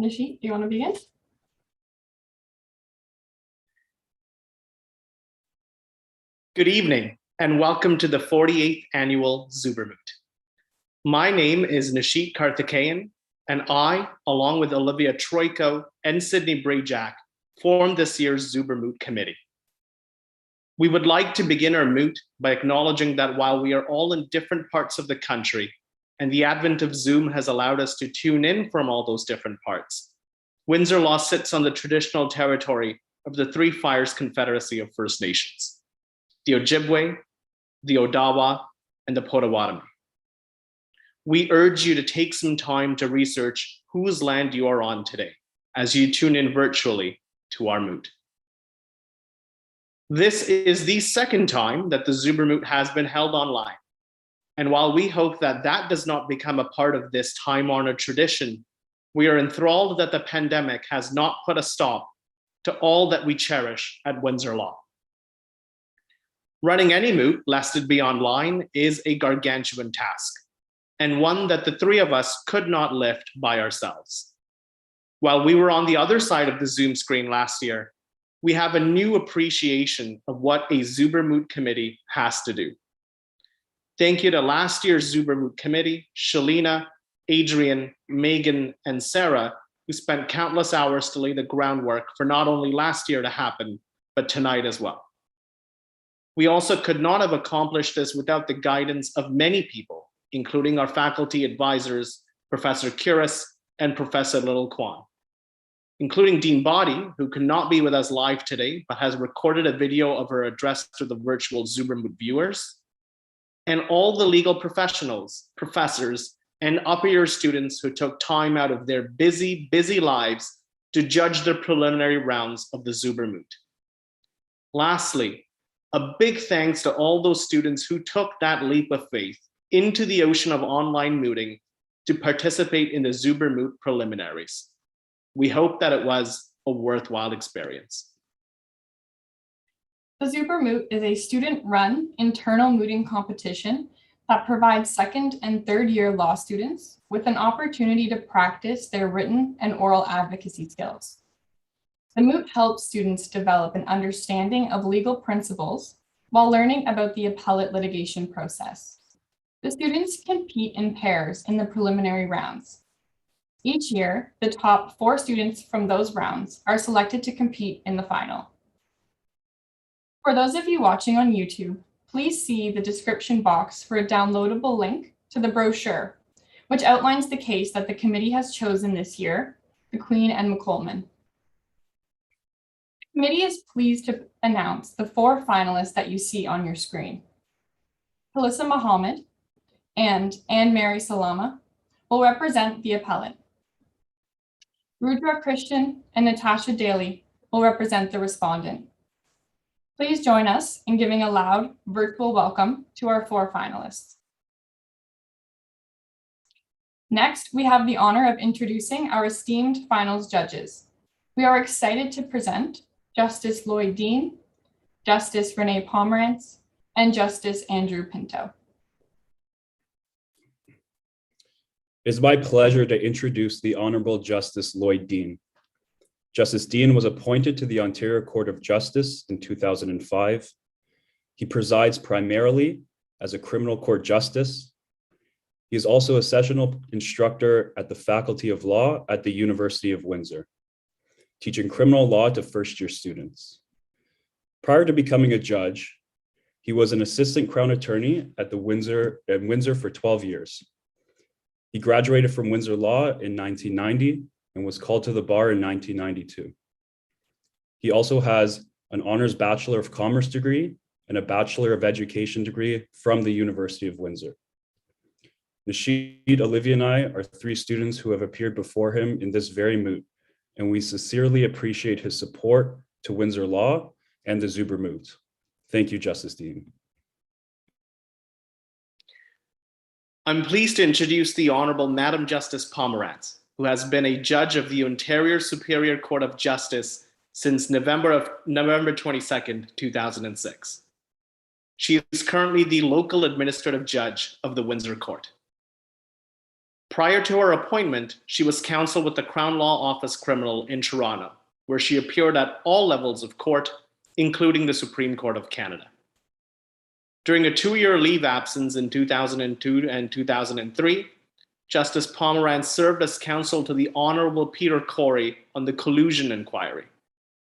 Nishi, do you want to begin? Good evening and welcome to the 48th annual Zuber Moot. My name is Nishit Karthikeyan, and I, along with Olivia Troiko and Sydney Brajak, formed this year's Zuber Moot committee. We would like to begin our moot by acknowledging that while we are all in different parts of the country, and the advent of Zoom has allowed us to tune in from all those different parts, Windsor Law sits on the traditional territory of the Three Fires Confederacy of First Nations, the Ojibwe, the Odawa, and the Potawatomi. We urge you to take some time to research whose land you are on today as you tune in virtually to our moot. This is the second time that the Zuber Moot has been held online. And while we hope that that does not become a part of this time-honored tradition, we are enthralled that the pandemic has not put a stop to all that we cherish at Windsor Law. Running any moot, lest it be online, is a gargantuan task, and one that the three of us could not lift by ourselves. While we were on the other side of the Zoom screen last year, we have a new appreciation of what a Zuber Moot committee has to do. Thank you to last year's Zuber Moot committee, Shalina, Adrian, Megan, and Sarah, who spent countless hours to lay the groundwork for not only last year to happen, but tonight as well. We also could not have accomplished this without the guidance of many people, including our faculty advisors, Professor Curis and Professor Little Kwan, including Dean Boddy, who could not be with us live today, but has recorded a video of her address to the virtual Zuber Moot viewers, and all the legal professionals, professors, and upper year students who took time out of their busy lives to judge the preliminary rounds of the Zuber Moot. Lastly, a big thanks to all those students who took that leap of faith into the ocean of online mooting to participate in the Zuber Moot preliminaries. We hope that it was a worthwhile experience. The Zuber Moot is a student-run internal mooting competition that provides second and third year law students with an opportunity to practice their written and oral advocacy skills. The moot helps students develop an understanding of legal principles while learning about the appellate litigation process. The students compete in pairs in the preliminary rounds. Each year, the top 4 students from those rounds are selected to compete in the final. For those of you watching on YouTube, please see the description box for a downloadable link to the brochure, which outlines the case that the committee has chosen this year, the Queen and McCollman. The committee is pleased to announce the 4 finalists that you see on your screen. Halissa Muhammad and Anne-Mary Salama will represent the appellant. Rudra Christian and Natasha Daly will represent the respondent. Please join us in giving a loud virtual welcome to our 4 finalists. Next, we have the honor of introducing our esteemed finals judges. We are excited to present Justice Lloyd Dean, Justice Renee Pomerantz, and Justice Andrew Pinto. It is my pleasure to introduce the Honorable Justice Lloyd Dean. Justice Dean was appointed to the Ontario Court of Justice in 2005. He presides primarily as a criminal court justice. He is also a sessional instructor at the Faculty of Law at the University of Windsor, teaching criminal law to first-year students. Prior to becoming a judge, he was an assistant Crown Attorney at Windsor for 12 years. He graduated from Windsor Law in 1990 and was called to the bar in 1992. He also has an Honors Bachelor of Commerce degree and a Bachelor of Education degree from the University of Windsor. Nishit, Olivia, and I are 3 students who have appeared before him in this very moot, and we sincerely appreciate his support to Windsor Law and the Zuber Moot. Thank you, Justice Dean. I'm pleased to introduce the Honorable Madam Justice Pomerantz, who has been a judge of the Ontario Superior Court of Justice since November 22nd, 2006. She is currently the local administrative judge of the Windsor Court. Prior to her appointment, she was counsel with the Crown Law Office Criminal in Toronto, where she appeared at all levels of court, including the Supreme Court of Canada. During a 2-year leave absence in 2002 and 2003, Justice Pomerantz served as counsel to the Honorable Peter Corey on the collusion inquiry,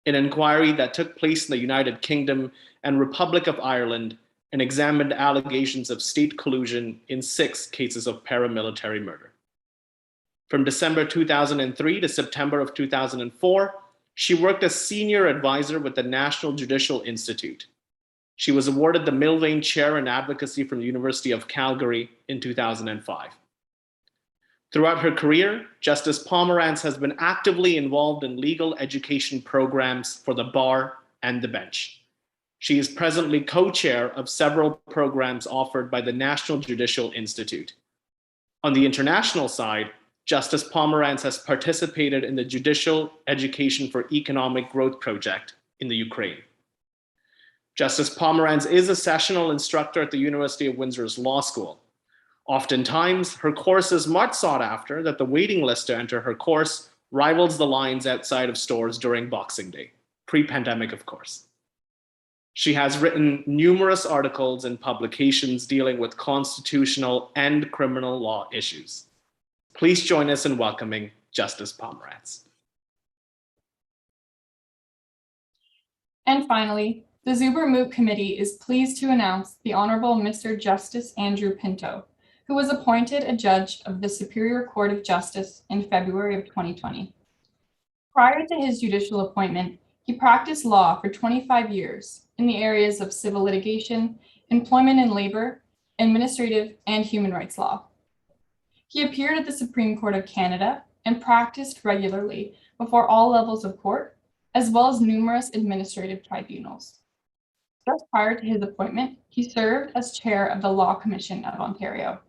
an inquiry that took place in the United Kingdom and Republic of Ireland and examined allegations of state collusion in 6 cases of paramilitary murder. From December 2003 to September of 2004, she worked as senior advisor with the National Judicial Institute. She was awarded the Milvain Chair in Advocacy from the University of Calgary in 2005. Throughout her career, Justice Pomerantz has been actively involved in legal education programs for the bar and the bench. She is presently co-chair of several programs offered by the National Judicial Institute. On the international side, Justice Pomerantz has participated in the Judicial Education for Economic Growth project in the Ukraine. Justice Pomerantz is a sessional instructor at the University of Windsor's Law School. Oftentimes, her course is much sought after that the waiting list to enter her course rivals the lines outside of stores during Boxing Day, pre-pandemic, of course. She has written numerous articles and publications dealing with constitutional and criminal law issues. Please join us in welcoming Justice Pomerantz. And finally, the Zuber Moot Committee is pleased to announce the Honorable Mr. Justice Andrew Pinto, who was appointed a judge of the Superior Court of Justice in February of 2020. Prior to his judicial appointment, he practiced law for 25 years in the areas of civil litigation, employment and labor, administrative, and human rights law. He appeared at the Supreme Court of Canada and practiced regularly before all levels of court, as well as numerous administrative tribunals. Just prior to his appointment, he served as chair of the Law Commission of Ontario.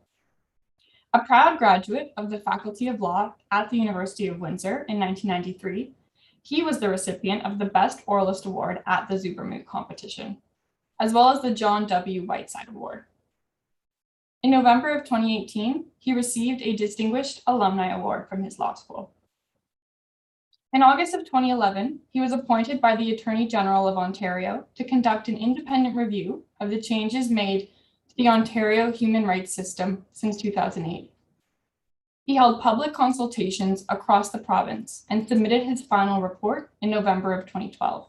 A proud graduate of the Faculty of Law at the University of Windsor in 1993, he was the recipient of the Best Oralist Award at the Zuber Moot competition, as well as the John W. Whiteside Award. In November of 2018, he received a Distinguished Alumni Award from his law school. In August of 2011, he was appointed by the Attorney General of Ontario to conduct an independent review of the changes made to the Ontario human rights system since 2008. He held public consultations across the province and submitted his final report in November of 2012.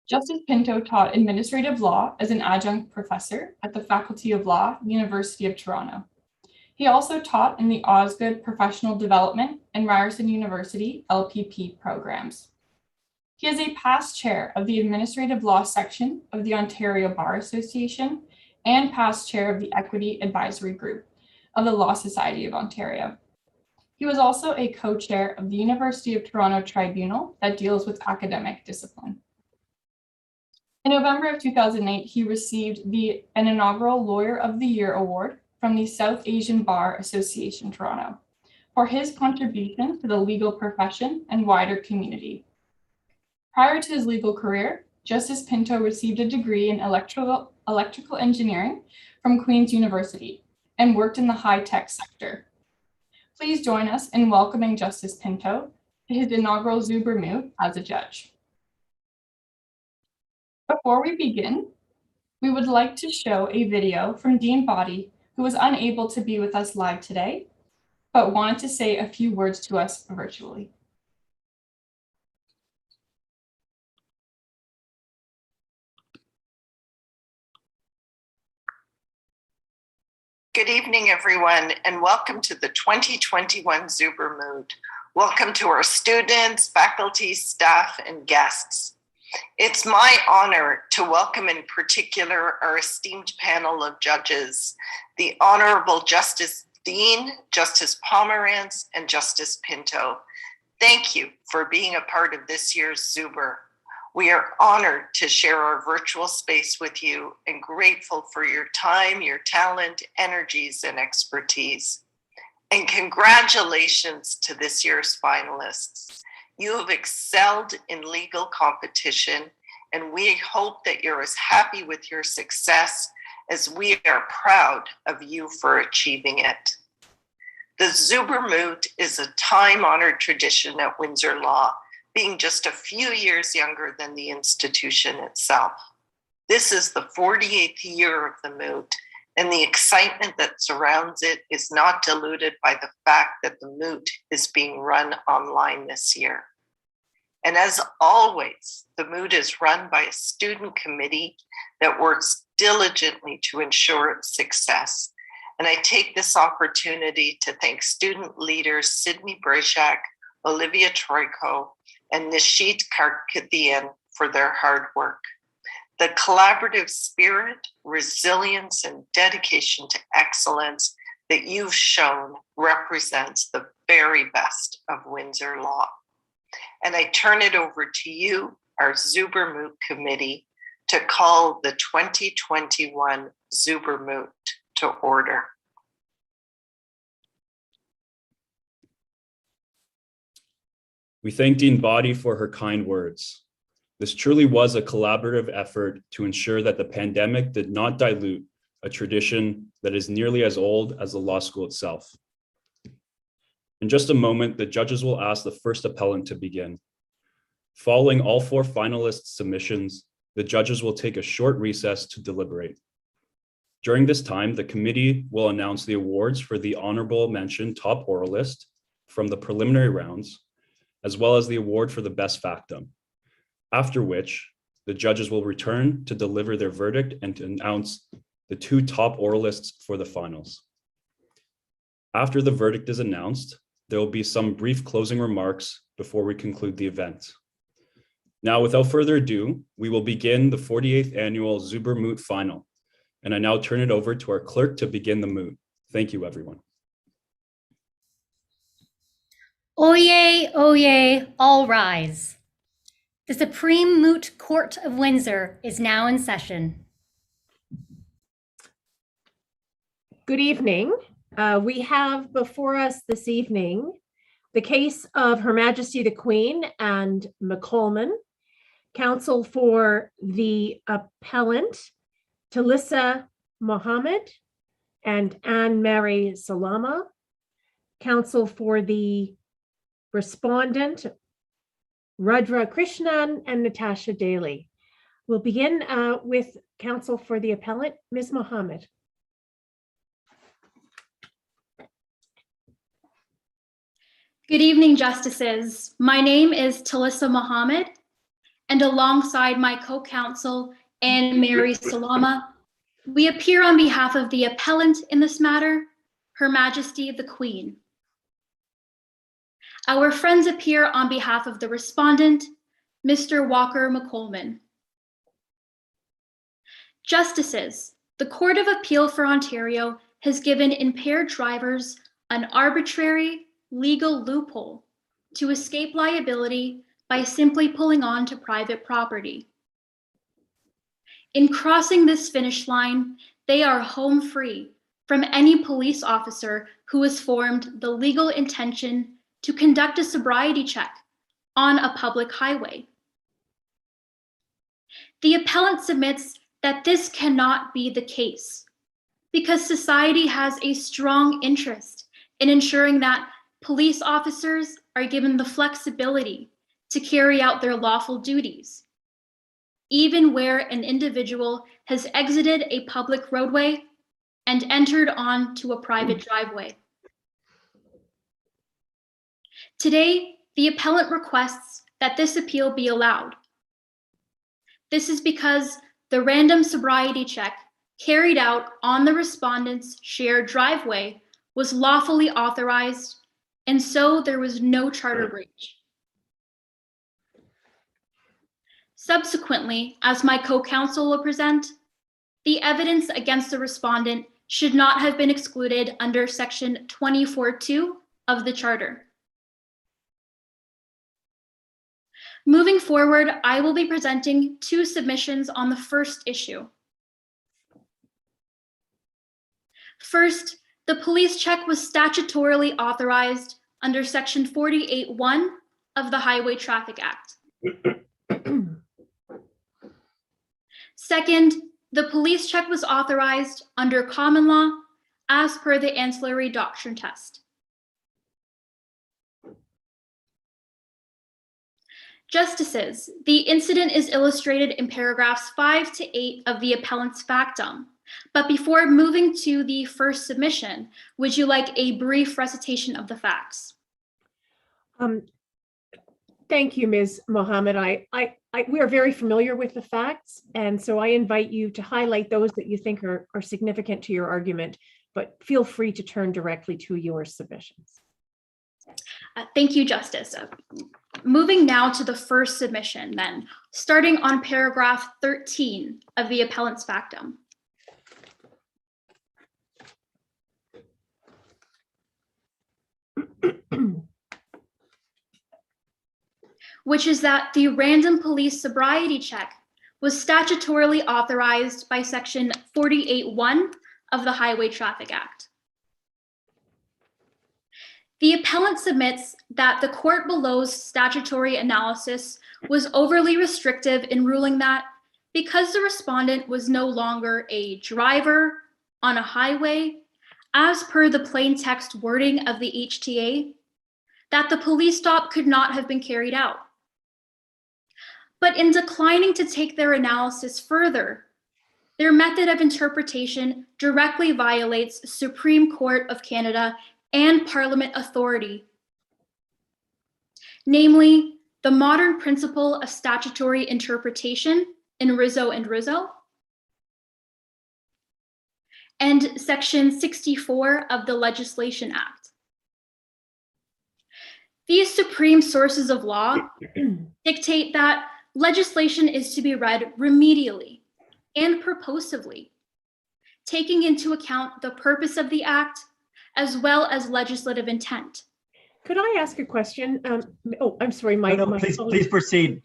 Justice Pinto taught administrative law as an adjunct professor at the Faculty of Law, University of Toronto. He also taught in the Osgoode Professional Development and Ryerson University LPP programs. He is a past chair of the Administrative Law section of the Ontario Bar Association and past chair of the Equity Advisory Group of the Law Society of Ontario. He was also a co-chair of the University of Toronto Tribunal that deals with academic discipline. In November of 2008, he received an inaugural Lawyer of the Year award from the South Asian Bar Association Toronto for his contribution to the legal profession and wider community. Prior to his legal career, Justice Pinto received a degree in electrical engineering from Queen's University and worked in the high-tech sector. Please join us in welcoming Justice Pinto to his inaugural Zuber Moot as a judge. Before we begin, we would like to show a video from Dean Boddy, who was unable to be with us live today, but wanted to say a few words to us virtually. Good evening, everyone, and welcome to the 2021 Zuber Moot. Welcome to our students, faculty, staff, and guests. It's my honor to welcome in particular our esteemed panel of judges, the Honorable Justice Dean, Justice Pomerantz, and Justice Pinto. Thank you for being a part of this year's Zuber. We are honored to share our virtual space with you and grateful for your time, your talent, energies, and expertise. And congratulations to this year's finalists. You have excelled in legal competition, and we hope that you're as happy with your success as we are proud of you for achieving it. The Zuber Moot is a time-honored tradition at Windsor Law, being just a few years younger than the institution itself. This is the 48th year of the Moot, and the excitement that surrounds it is not diluted by the fact that the Moot is being run online this year. And as always, the Moot is run by a student committee that works diligently to ensure its success. And I take this opportunity to thank student leaders Sydney Brejak, Olivia Troiko, and Nishit Karkathian for their hard work. The collaborative spirit, resilience, and dedication to excellence that you've shown represents the very best of Windsor Law. And I turn it over to you, our Zuber Moot committee, to call the 2021 Zuber Moot to order. We thank Dean Boddy for her kind words. This truly was a collaborative effort to ensure that the pandemic did not dilute a tradition that is nearly as old as the law school itself. In just a moment, the judges will ask the first appellant to begin. Following all 4 finalists' submissions, the judges will take a short recess to deliberate. During this time, the committee will announce the awards for the honorable mention top oralist from the preliminary rounds, as well as the award for the best factum. After which, the judges will return to deliver their verdict and to announce the 2 top oralists for the finals. After the verdict is announced, there will be some brief closing remarks before we conclude the event. Now, without further ado, we will begin the 48th annual Zuber Moot final. And I now turn it over to our clerk to begin the moot. Thank you, everyone. Oyez, oyez, all rise. The Supreme Moot Court of Windsor is now in session. Good evening. We have before us this evening the case of Her Majesty the Queen and McColman, counsel for the appellant, Talissa Mohammed and Anne-Mary Salama, counsel for the respondent, Rudra Krishnan and Natasha Daly. We'll begin with counsel for the appellant, Ms. Mohammed. Good evening, Justices. My name is Talissa Mohammed, and alongside my co-counsel, Anne-Mary Salama, we appear on behalf of the appellant in this matter, Her Majesty the Queen. Our friends appear on behalf of the respondent, Mr. Walker McColman. Justices, the Court of Appeal for Ontario has given impaired drivers an arbitrary legal loophole to escape liability by simply pulling on to private property. In crossing this finish line, they are home free from any police officer who has formed the legal intention to conduct a sobriety check on a public highway. The appellant submits that this cannot be the case because society has a strong interest in ensuring that police officers are given the flexibility to carry out their lawful duties, even where an individual has exited a public roadway and entered onto a private driveway. Today, the appellant requests that this appeal be allowed. This is because the random sobriety check carried out on the respondent's shared driveway was lawfully authorized, and so there was no charter breach. Subsequently, as my co-counsel will present, the evidence against the respondent should not have been excluded under Section 24(2) of the Charter. Moving forward, I will be presenting 2 submissions on the first issue. First, the police check was statutorily authorized under Section 48(1) of the Highway Traffic Act. Second, the police check was authorized under common law as per the ancillary doctrine test. Justices, the incident is illustrated in paragraphs 5 to 8 of the appellant's factum. But before moving to the first submission, would you like a brief recitation of the facts? Thank you, Ms. Mohammed. We are very familiar with the facts, and so I invite you to highlight those that you think are significant to your argument, but feel free to turn directly to your submissions. Thank you, Justice. Moving now to the first submission then, starting on paragraph 13 of the appellant's factum. Which is that the random police sobriety check was statutorily authorized by section 48(1) of the Highway Traffic Act. The appellant submits that the court below's statutory analysis was overly restrictive in ruling that because the respondent was no longer a driver on a highway, as per the plain text wording of the HTA, that the police stop could not have been carried out. But in declining to take their analysis further, their method of interpretation directly violates Supreme Court of Canada and Parliament authority, namely the modern principle of statutory interpretation in Rizzo and Rizzo, and Section 64 of the Legislation Act. These supreme sources of law dictate that legislation is to be read remedially and purposively, taking into account the purpose of the act as well as legislative intent. Could I ask a question? I'm sorry, Mike. No, please proceed.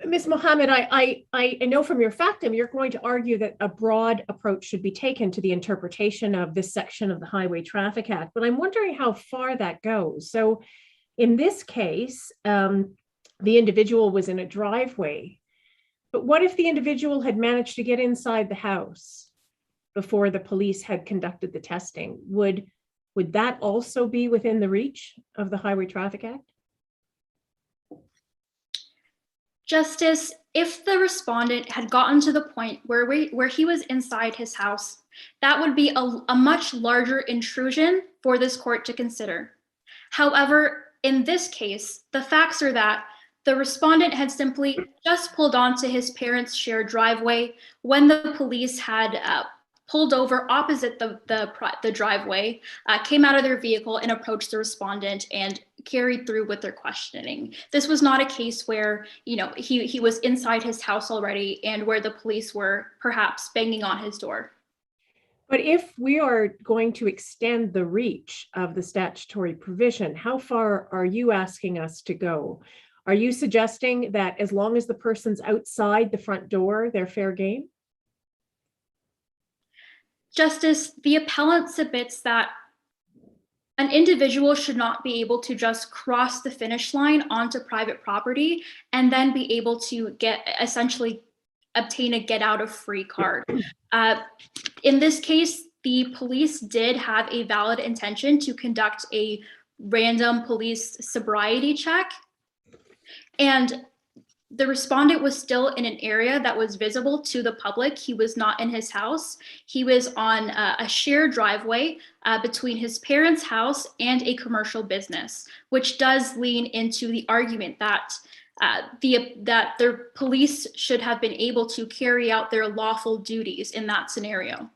Ms. Mohammed, I know from your factum, you're going to argue that a broad approach should be taken to the interpretation of this section of the Highway Traffic Act, but I'm wondering how far that goes. So in this case, the individual was in a driveway, but what if the individual had managed to get inside the house before the police had conducted the testing? Would that also be within the reach of the Highway Traffic Act? Justice, if the respondent had gotten to the point where he was inside his house, that would be a much larger intrusion for this court to consider. However, in this case, the facts are that the respondent had simply just pulled onto his parents' shared driveway when the police had pulled over opposite the driveway, came out of their vehicle and approached the respondent and carried through with their questioning. This was not a case where, he was inside his house already and where the police were perhaps banging on his door. But if we are going to extend the reach of the statutory provision, how far are you asking us to go? Are you suggesting that as long as the person's outside the front door, they're fair game? Justice, the appellant submits that an individual should not be able to just cross the finish line onto private property and then be able to essentially obtain a get out of free card. In this case, the police did have a valid intention to conduct a random police sobriety check, and the respondent was still in an area that was visible to the public. He was not in his house. He was on a shared driveway between his parents' house and a commercial business, which does lean into the argument that the police should have been able to carry out their lawful duties in that scenario.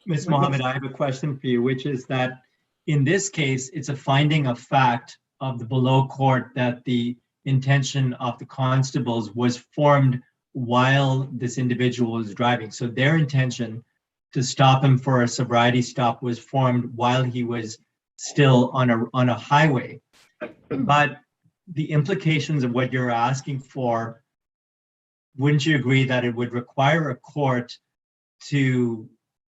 Ms. Mohammed, I have a question for you, which is that in this case, it's a finding of fact of the below court that the intention of the constables was formed while this individual was driving. So their intention to stop him for a sobriety stop was formed while he was still on a highway. But the implications of what you're asking for, wouldn't you agree that it would require a court to,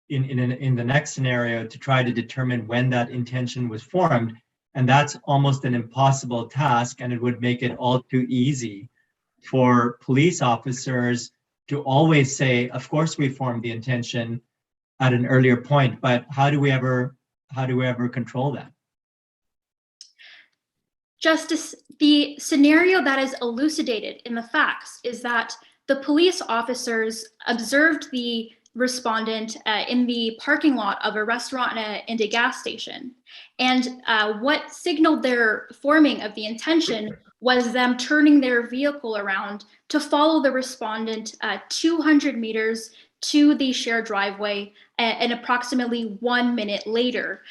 in the next scenario, to try to determine when that intention was formed? And that's almost an impossible task, and it would make it all too easy for police officers to always say, of course we formed the intention at an earlier point, but how do we ever control that? Justice, the scenario that is elucidated in the facts is that the police officers observed the respondent in the parking lot of a restaurant and a gas station. And what signaled their forming of the intention was them turning their vehicle around to follow the respondent 200 meters to the shared driveway, and approximately 1 minute later.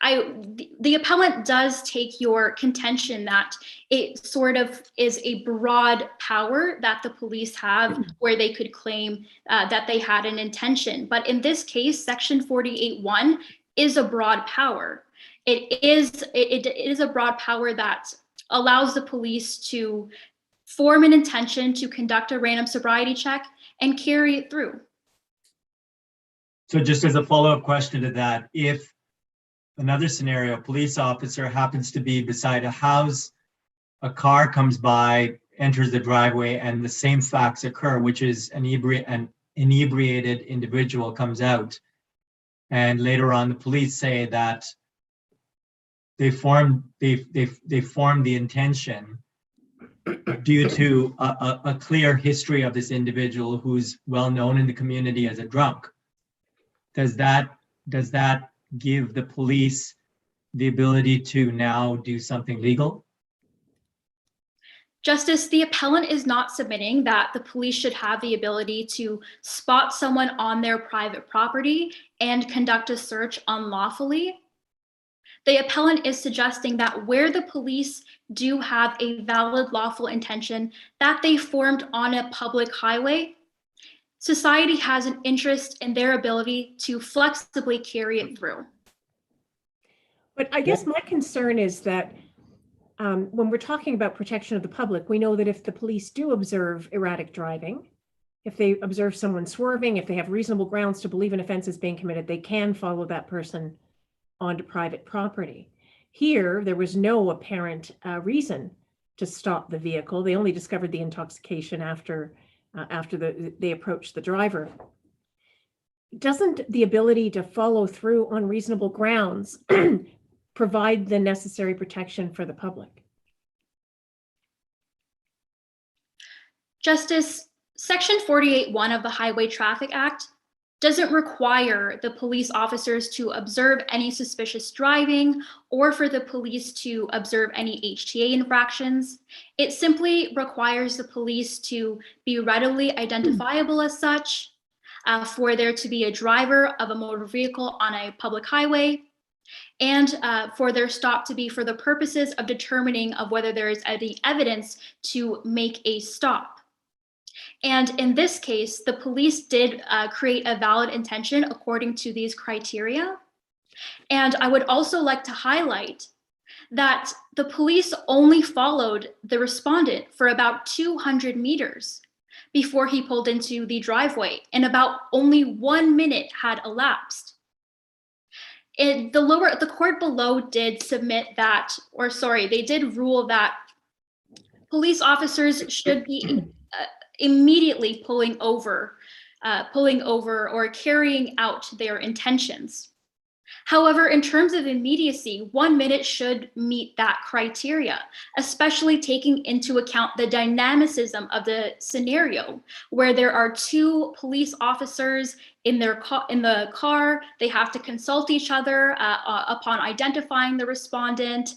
The appellant does take your contention that it sort of is a broad power that the police have where they could claim that they had an intention. But in this case, Section 48.1 is a broad power. It is a broad power that allows the police to form an intention to conduct a random sobriety check and carry it through. So just as a follow-up question to that, if another scenario, a police officer happens to be beside a house, a car comes by, enters the driveway, and the same facts occur, which is an inebriated individual comes out, and later on the police say that they formed the intention due to a clear history of this individual who's well known in the community as a drunk. Does that give the police the ability to now do something legal? Justice, the appellant is not submitting that the police should have the ability to spot someone on their private property and conduct a search unlawfully. The appellant is suggesting that where the police do have a valid lawful intention that they formed on a public highway, society has an interest in their ability to flexibly carry it through. But I guess my concern is that when we're talking about protection of the public, we know that if the police do observe erratic driving, if they observe someone swerving, if they have reasonable grounds to believe an offense is being committed, they can follow that person onto private property. Here, there was no apparent reason to stop the vehicle. They only discovered the intoxication after they approached the driver. Doesn't the ability to follow through on reasonable grounds provide the necessary protection for the public? Justice, Section 48.1 of the Highway Traffic Act doesn't require the police officers to observe any suspicious driving or for the police to observe any HTA infractions. It simply requires the police to be readily identifiable as such, for there to be a driver of a motor vehicle on a public highway, and for their stop to be for the purposes of determining of whether there is any evidence to make a stop. And in this case, the police did create a valid intention according to these criteria. And I would also like to highlight that the police only followed the respondent for about 200 meters before he pulled into the driveway, and about only 1 minute had elapsed. The court below did submit that, or sorry, they did rule that police officers should be immediately pulling over or carrying out their intentions. However, in terms of immediacy, 1 minute should meet that criteria, especially taking into account the dynamicism of the scenario where there are two police officers in the car. They have to consult each other upon identifying the respondent.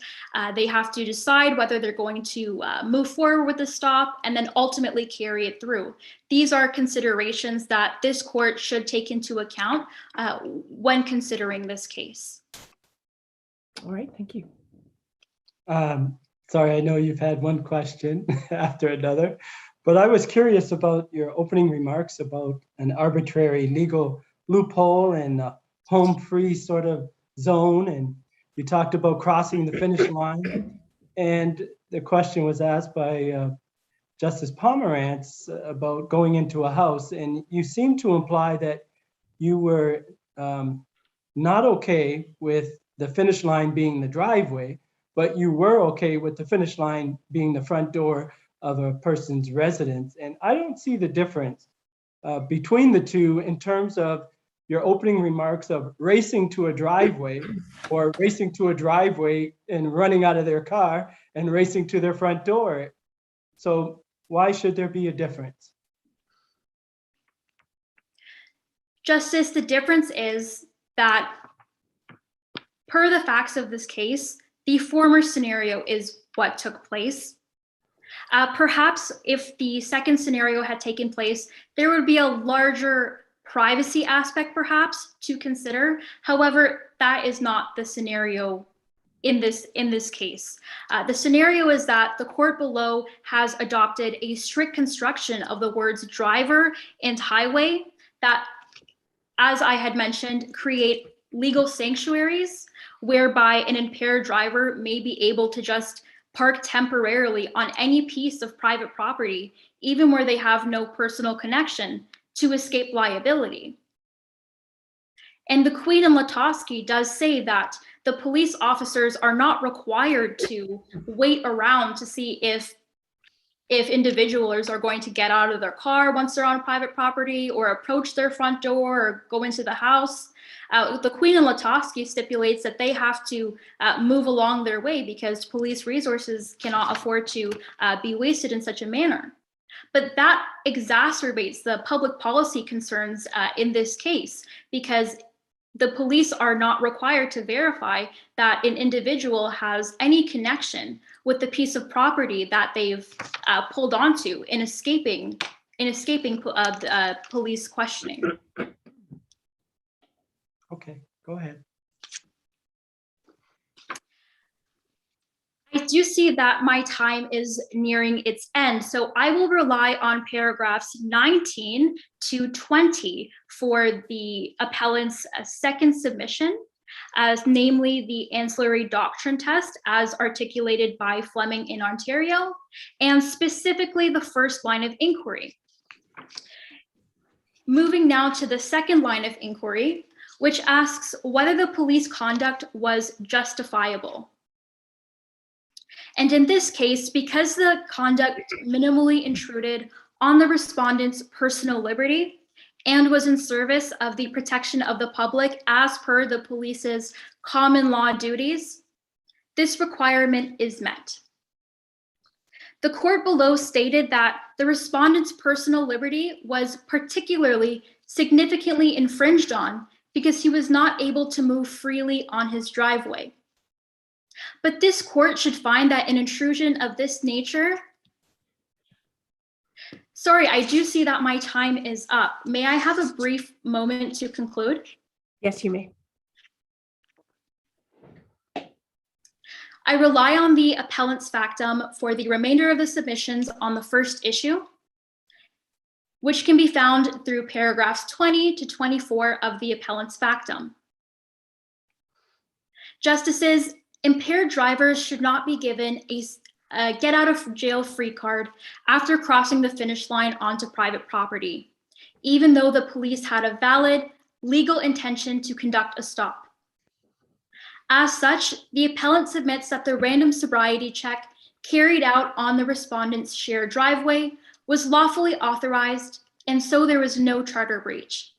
They have to decide whether they're going to move forward with the stop and then ultimately carry it through. These are considerations that this court should take into account when considering this case. All right, thank you. Sorry, I know you've had one question after another, but I was curious about your opening remarks about an arbitrary legal loophole and a home-free sort of zone, and you talked about crossing the finish line, and the question was asked by Justice Pomerantz about going into a house, and you seem to imply that you were not okay with the finish line being the driveway, but you were okay with the finish line being the front door of a person's residence. And I don't see the difference between the two in terms of your opening remarks of racing to a driveway or racing to a driveway and running out of their car and racing to their front door. So why should there be a difference? Justice, the difference is that per the facts of this case, the former scenario is what took place. Perhaps if the second scenario had taken place, there would be a larger privacy aspect perhaps to consider. However, that is not the scenario in this case. The scenario is that the court below has adopted a strict construction of the words driver and highway that, as I had mentioned, create legal sanctuaries whereby an impaired driver may be able to just park temporarily on any piece of private property, even where they have no personal connection, to escape liability. And the Queen in Latosky does say that the police officers are not required to wait around to see if individuals are going to get out of their car once they're on private property or approach their front door or go into the house. The Queen in Latosky stipulates that they have to move along their way because police resources cannot afford to be wasted in such a manner. But that exacerbates the public policy concerns in this case, because the police are not required to verify that an individual has any connection with the piece of property that they've pulled onto in escaping police questioning. Okay, go ahead. I do see that my time is nearing its end, so I will rely on paragraphs 19 to 20 for the appellant's second submission, as namely the ancillary doctrine test as articulated by Fleming in Ontario, and specifically the first line of inquiry. Moving now to the second line of inquiry, which asks whether the police conduct was justifiable. And in this case, because the conduct minimally intruded on the respondent's personal liberty and was in service of the protection of the public as per the police's common law duties, this requirement is met. The court below stated that the respondent's personal liberty was particularly significantly infringed on because he was not able to move freely on his driveway. But this court should find that an intrusion of this nature. Sorry, I do see that my time is up. May I have a brief moment to conclude? Yes, you may. I rely on the appellant's factum for the remainder of the submissions on the first issue, which can be found through paragraphs 20 to 24 of the appellant's factum. Justices, impaired drivers should not be given a get out of jail free card after crossing the finish line onto private property, even though the police had a valid legal intention to conduct a stop. As such, the appellant submits that the random sobriety check carried out on the respondent's shared driveway was lawfully authorized, and so there was no charter breach.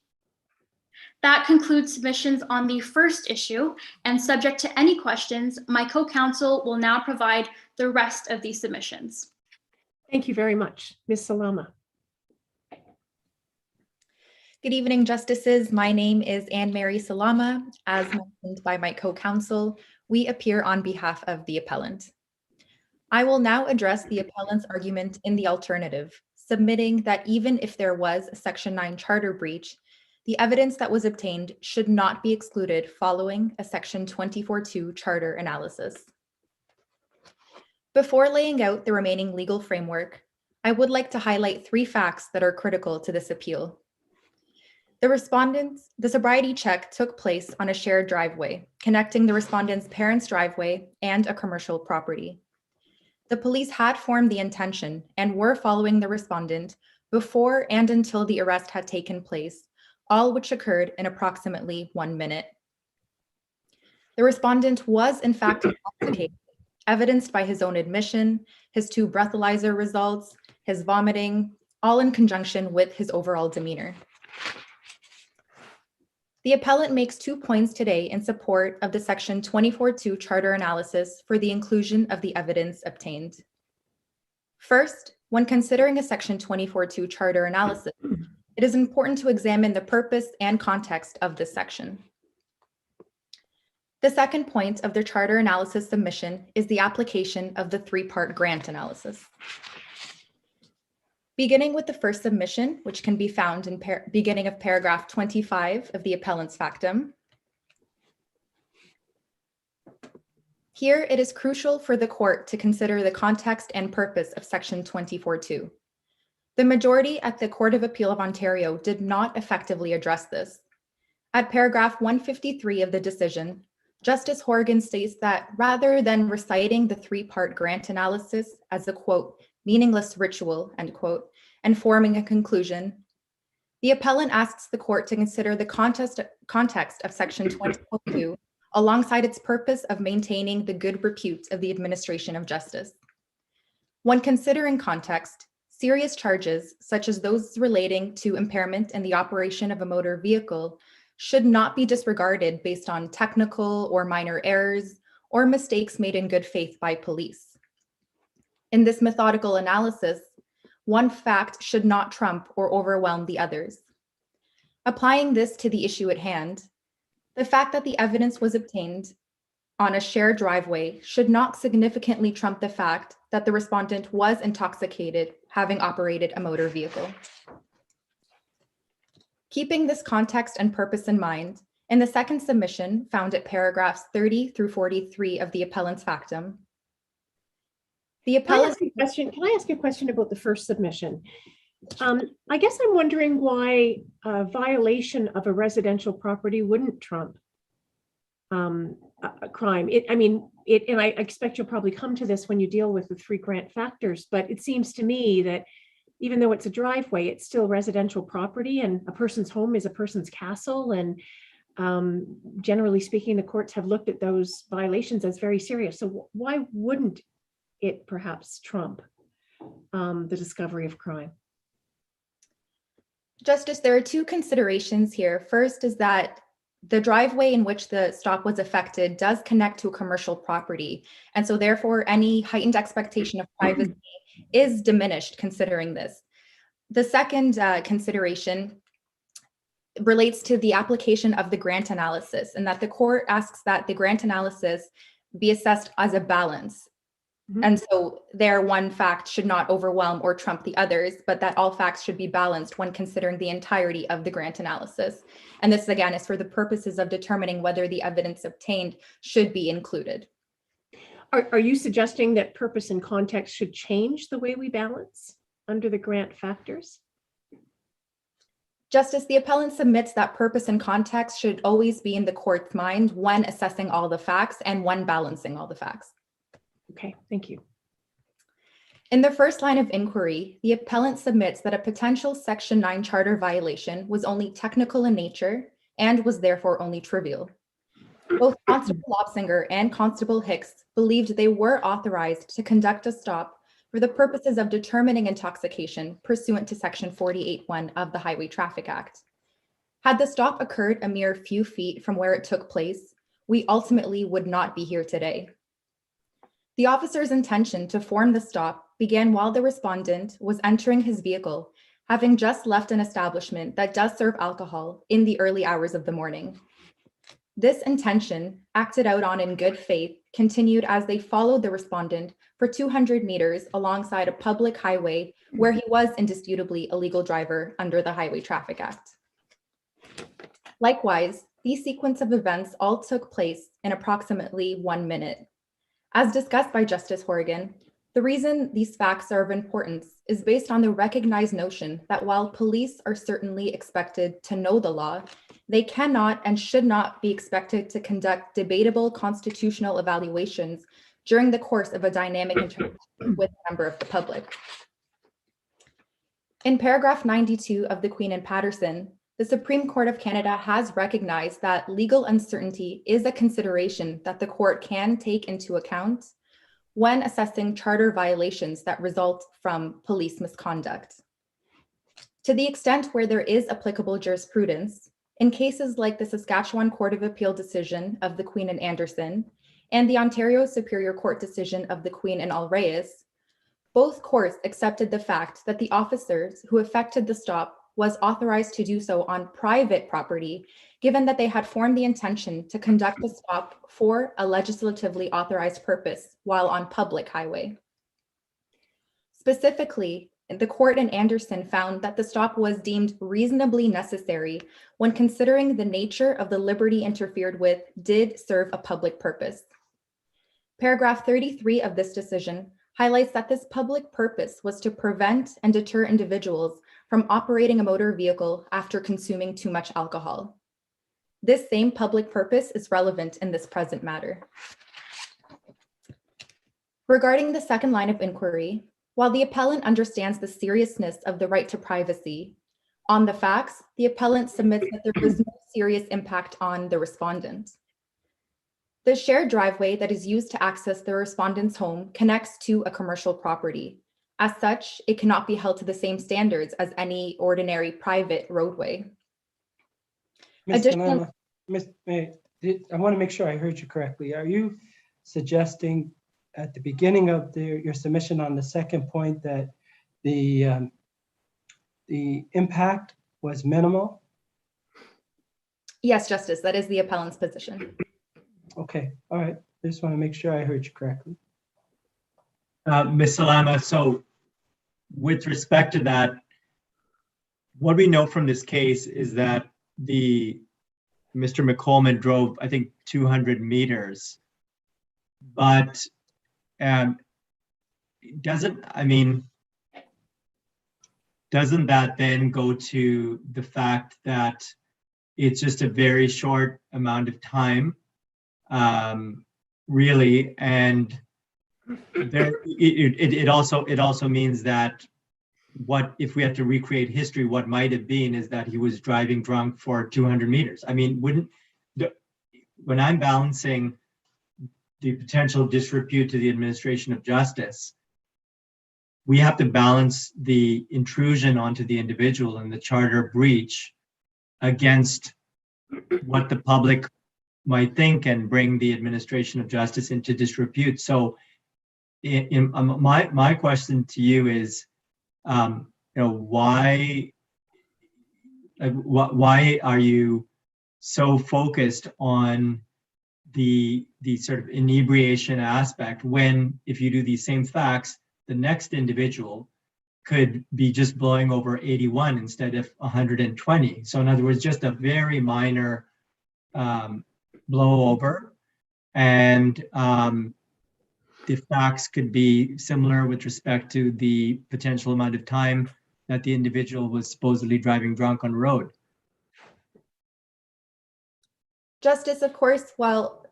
That concludes submissions on the first issue, and subject to any questions, my co-counsel will now provide the rest of these submissions. Thank you very much. Ms. Salama. Good evening, Justices. My name is Anne-Mary Salama. As mentioned by my co-counsel, we appear on behalf of the appellant. I will now address the appellant's argument in the alternative, submitting that even if there was a Section 9 charter breach, the evidence that was obtained should not be excluded following a Section 24(2) charter analysis. Before laying out the remaining legal framework, I would like to highlight 3 facts that are critical to this appeal. The sobriety check took place on a shared driveway, connecting the respondent's parents' driveway and a commercial property. The police had formed the intention and were following the respondent before and until the arrest had taken place, all which occurred in approximately 1 minute. The respondent was in fact intoxicated, evidenced by his own admission, his 2 breathalyzer results, his vomiting, all in conjunction with his overall demeanor. The appellant makes 2 points today in support of the Section 24.2 Charter analysis for the inclusion of the evidence obtained. First, when considering a Section 24.2 Charter analysis, it is important to examine the purpose and context of this section. The second point of the Charter analysis submission is the application of the 3-part grant analysis. Beginning with the first submission, which can be found in beginning of paragraph 25 of the appellant's factum. Here, it is crucial for the court to consider the context and purpose of Section 24.2. The majority at the Court of Appeal of Ontario did not effectively address this. At paragraph 153 of the decision, Justice Horgan states that rather than reciting the 3-part grant analysis as a, quote, meaningless ritual, end quote, and forming a conclusion, the appellant asks the court to consider the context of Section 24.2 alongside its purpose of maintaining the good repute of the administration of justice. When considering context, serious charges, such as those relating to impairment in the operation of a motor vehicle, should not be disregarded based on technical or minor errors or mistakes made in good faith by police. In this methodical analysis, one fact should not trump or overwhelm the others. Applying this to the issue at hand, the fact that the evidence was obtained on a shared driveway should not significantly trump the fact that the respondent was intoxicated, having operated a motor vehicle. Keeping this context and purpose in mind, in the second submission found at paragraphs 30 through 43 of the appellant's factum, the appellant— Can I ask you a question about the first submission? I guess I'm wondering why a violation of a residential property wouldn't trump a crime. And I expect you'll probably come to this when you deal with the 3 grant factors, but it seems to me that even though it's a driveway, it's still residential property, and a person's home is a person's castle. And generally speaking, the courts have looked at those violations as very serious. So why wouldn't it perhaps trump the discovery of crime? Justice, there are 2 considerations here. First is that the driveway in which the stop was affected does connect to a commercial property. And so therefore, any heightened expectation of privacy is diminished considering this. The second consideration relates to the application of the grant analysis, and that the court asks that the grant analysis be assessed as a balance. And so there, one fact should not overwhelm or trump the others, but that all facts should be balanced when considering the entirety of the grant analysis. And this, again, is for the purposes of determining whether the evidence obtained should be included. Are you suggesting that purpose and context should change the way we balance under the grant factors? Justice, the appellant submits that purpose and context should always be in the court's mind when assessing all the facts and when balancing all the facts. Okay, thank you. In the first line of inquiry, the appellant submits that a potential Section 9 Charter violation was only technical in nature and was therefore only trivial. Both Constable Lobsinger and Constable Hicks believed they were authorized to conduct a stop for the purposes of determining intoxication pursuant to Section 48(1) of the Highway Traffic Act. Had the stop occurred a mere few feet from where it took place, we ultimately would not be here today. The officer's intention to form the stop began while the respondent was entering his vehicle, having just left an establishment that does serve alcohol in the early hours of the morning. This intention, acted out on in good faith, continued as they followed the respondent for 200 meters alongside a public highway where he was indisputably a legal driver under the Highway Traffic Act. Likewise, these sequence of events all took place in approximately 1 minute. As discussed by Justice Horgan, the reason these facts are of importance is based on the recognized notion that while police are certainly expected to know the law, they cannot and should not be expected to conduct debatable constitutional evaluations during the course of a dynamic interaction with a member of the public. In paragraph 92 of the Queen and Patterson, the Supreme Court of Canada has recognized that legal uncertainty is a consideration that the court can take into account when assessing charter violations that result from police misconduct. To the extent where there is applicable jurisprudence, In cases like the Saskatchewan Court of Appeal decision of the Queen and Anderson and the Ontario Superior Court decision of the Queen and Alreyes, both courts accepted the fact that the officers who effected the stop was authorized to do so on private property, given that they had formed the intention to conduct the stop for a legislatively authorized purpose while on public highway. Specifically, the court in Anderson found that the stop was deemed reasonably necessary when considering the nature of the liberty interfered with did serve a public purpose. Paragraph 33 of this decision highlights that this public purpose was to prevent and deter individuals from operating a motor vehicle after consuming too much alcohol. This same public purpose is relevant in this present matter. Regarding the second line of inquiry, while the appellant understands the seriousness of the right to privacy, on the facts, the appellant submits that there was no serious impact on the respondent. The shared driveway that is used to access the respondent's home connects to a commercial property. As such, it cannot be held to the same standards as any ordinary private roadway. Ms. Lama, I want to make sure I heard you correctly. Are you suggesting at the beginning of your submission on the second point that the impact was minimal? Yes, Justice, that is the appellant's position. Okay, all right. I just want to make sure I heard you correctly. Ms. Salama, so with respect to that, what we know from this case is that Mr. McColeman drove, I think, 200 meters, but doesn't that then go to the fact that it's just a very short amount of time, really, and it also means that what if we have to recreate history, what might have been is that he was driving drunk for 200 meters. I mean, when I'm balancing the potential disrepute to the administration of justice, we have to balance the intrusion onto the individual and the charter breach against what the public might think and bring the administration of justice into disrepute. So my question to you is, why are you so focused on the sort of inebriation aspect when, if you do these same facts, the next individual could be just blowing over 81 instead of 120? So in other words, just a very minor blowover, and the facts could be similar with respect to the potential amount of time that the individual was supposedly driving drunk on the road. Justice, of course, while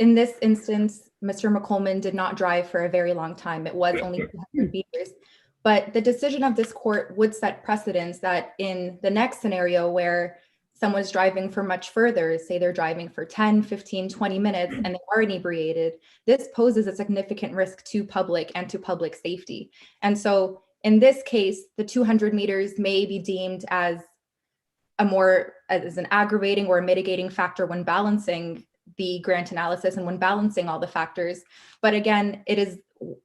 in this instance, Mr. McColeman did not drive for a very long time. It was only 200 meters. But the decision of this court would set precedents that in the next scenario where someone's driving for much further, say they're driving for 10, 15, 20 minutes, and they are inebriated, this poses a significant risk to public and to public safety. And so in this case, the 200 meters may be deemed as an aggravating or mitigating factor when balancing the grant analysis and when balancing all the factors. But again, it is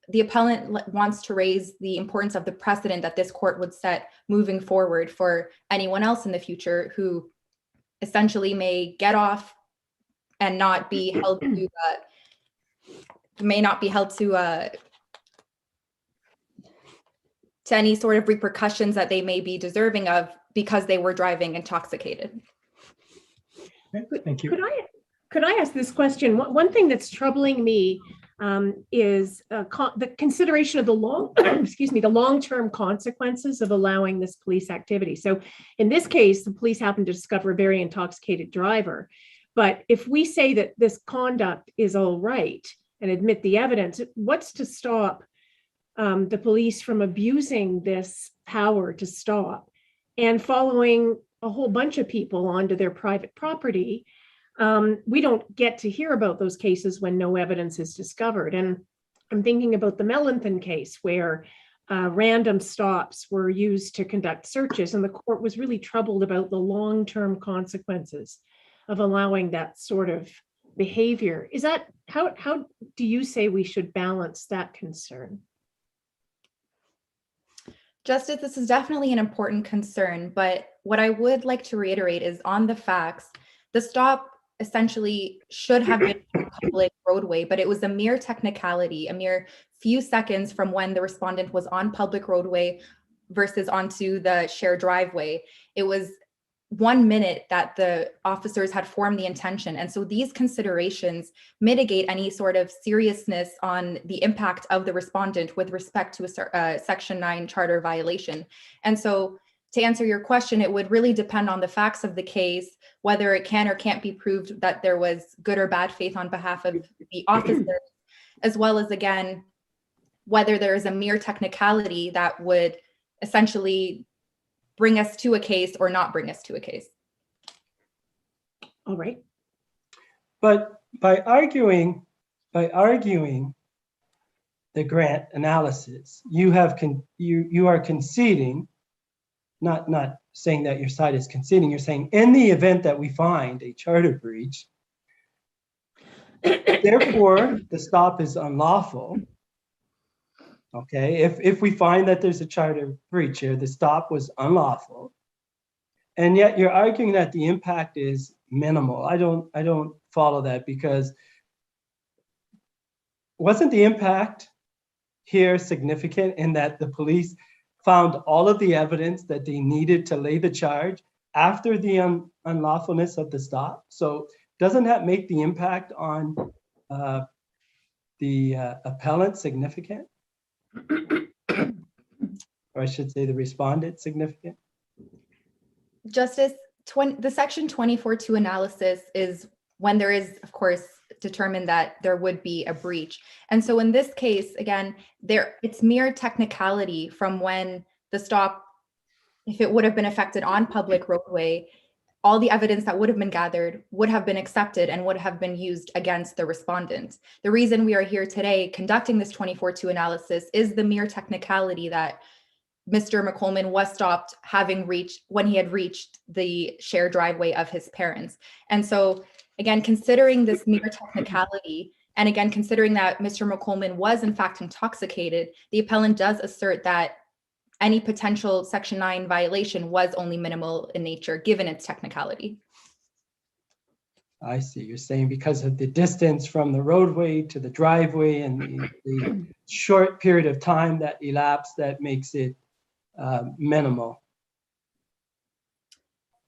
the appellant wants to raise the importance of the precedent that this court would set moving forward for anyone else in the future who essentially may get off and not be held to, to any sort of repercussions that they may be deserving of because they were driving intoxicated. Thank you. Could I ask this question? One thing that's troubling me is the consideration of the long-term consequences of allowing this police activity. So in this case, the police happened to discover a very intoxicated driver. But if we say that this conduct is all right and admit the evidence, what's to stop the police from abusing this power to stop and following a whole bunch of people onto their private property? We don't get to hear about those cases when no evidence is discovered. And I'm thinking about the Mellenthin case where random stops were used to conduct searches, and the court was really troubled about the long-term consequences of allowing that sort of behavior. Is that how do you say we should balance that concern? Justice, this is definitely an important concern, but what I would like to reiterate is on the facts, the stop essentially should have been on public roadway, but it was a mere technicality, a mere few seconds from when the respondent was on public roadway versus onto the shared driveway. It was 1 minute that the officers had formed the intention. And so these considerations mitigate any sort of seriousness on the impact of the respondent with respect to a Section 9 charter violation. And so to answer your question, it would really depend on the facts of the case, whether it can or can't be proved that there was good or bad faith on behalf of the officers, as well as, again, whether there is a mere technicality that would essentially bring us to a case or not bring us to a case. All right. But by arguing the grant analysis, you are conceding, not saying that your side is conceding, you're saying in the event that we find a charter breach, therefore the stop is unlawful. Okay, if we find that there's a charter breach here, the stop was unlawful, and yet you're arguing that the impact is minimal. I don't follow that, because wasn't the impact here significant in that the police found all of the evidence that they needed to lay the charge after the unlawfulness of the stop? So doesn't that make the impact on the appellant significant? Or I should say the respondent significant? Justice, the Section 24.2 analysis is when there is, of course, determined that there would be a breach. And so in this case, again, it's mere technicality from when the stop, if it would have been effected on public roadway, all the evidence that would have been gathered would have been accepted and would have been used against the respondent. The reason we are here today conducting this 24.2 analysis is the mere technicality that Mr. McColeman was stopped when he had reached the shared driveway of his parents. And so again, considering this mere technicality, and again, considering that Mr. McColeman was in fact intoxicated, the appellant does assert that any potential Section 9 violation was only minimal in nature, given its technicality. I see. You're saying because of the distance from the roadway to the driveway and the short period of time that elapsed, that makes it minimal.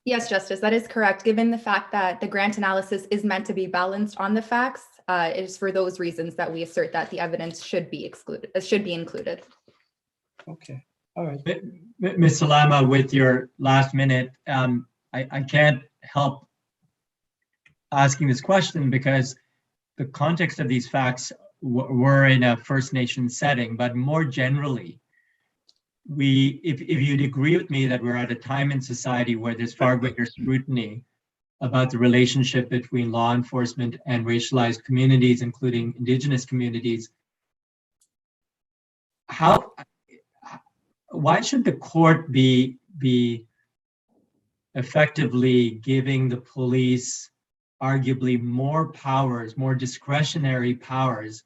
Yes, Justice, that is correct. Given the fact that the grant analysis is meant to be balanced on the facts, it is for those reasons that we assert that the evidence should be included. Okay. All right. Ms. Salama, with your last minute, I can't help asking this question because the context of these facts were in a First Nation setting, but more generally, if you'd agree with me that we're at a time in society where there's far greater scrutiny about the relationship between law enforcement and racialized communities, including Indigenous communities, why should the court be effectively giving the police arguably more powers, more discretionary powers,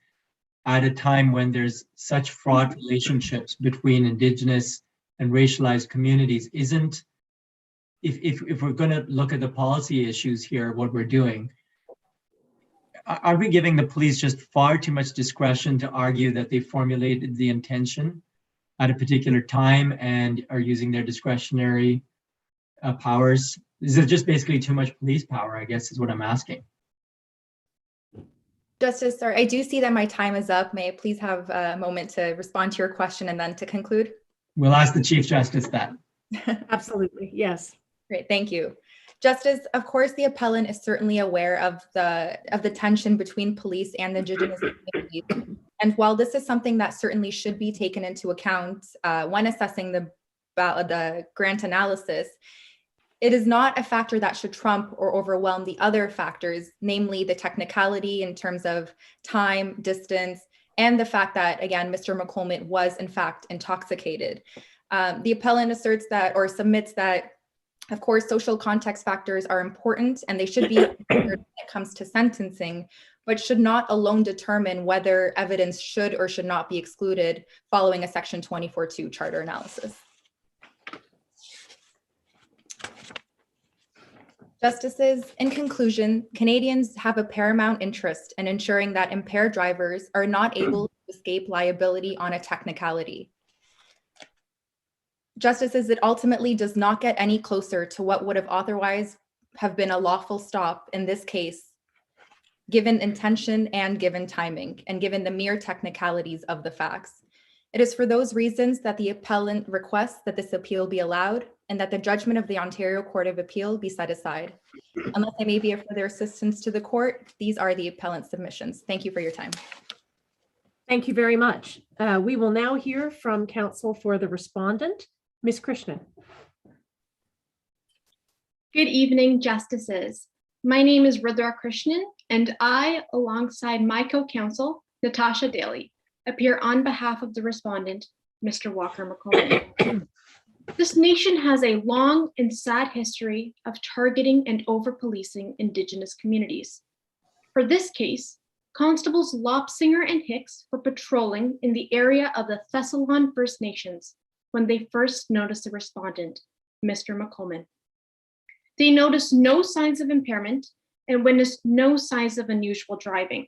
at a time when there's such fraught relationships between Indigenous and racialized communities? If we're going to look at the policy issues here, what we're doing, are we giving the police just far too much discretion to argue that they formulated the intention at a particular time and are using their discretionary powers? Is it just basically too much police power, I guess, is what I'm asking. Justice, sorry, I do see that my time is up. May I please have a moment to respond to your question and then to conclude? We'll ask the Chief Justice that. Absolutely, yes. Great, thank you. Justice, of course, the appellant is certainly aware of the tension between police and the Indigenous communities. And while this is something that certainly should be taken into account when assessing the grant analysis, it is not a factor that should trump or overwhelm the other factors, namely the technicality in terms of time, distance, and the fact that, again, Mr. McColmont was in fact intoxicated. The appellant asserts that, or submits that, of course, social context factors are important and they should be considered when it comes to sentencing, but should not alone determine whether evidence should or should not be excluded following a Section 24(2) charter analysis. Justices, in conclusion, Canadians have a paramount interest in ensuring that impaired drivers are not able to escape liability on a technicality. Justices, it ultimately does not get any closer to what would have otherwise have been a lawful stop in this case, given intention and given timing, and given the mere technicalities of the facts. It is for those reasons that the appellant requests that this appeal be allowed and that the judgment of the Ontario Court of Appeal be set aside. Unless I may be of further assistance to the court, these are the appellant's submissions. Thank you for your time. Thank you very much. We will now hear from counsel for the respondent, Ms. Krishnan. Good evening, justices. My name is Rudra Krishnan, and I, alongside my co-counsel, Natasha Daly, appear on behalf of the respondent, Mr. Walker McColmont. This nation has a long and sad history of targeting and over-policing Indigenous communities. For this case, Constables Lopsinger and Hicks were patrolling in the area of the Thessalon First Nations when they first noticed the respondent, Mr. McColmont. They noticed no signs of impairment and witnessed no signs of unusual driving,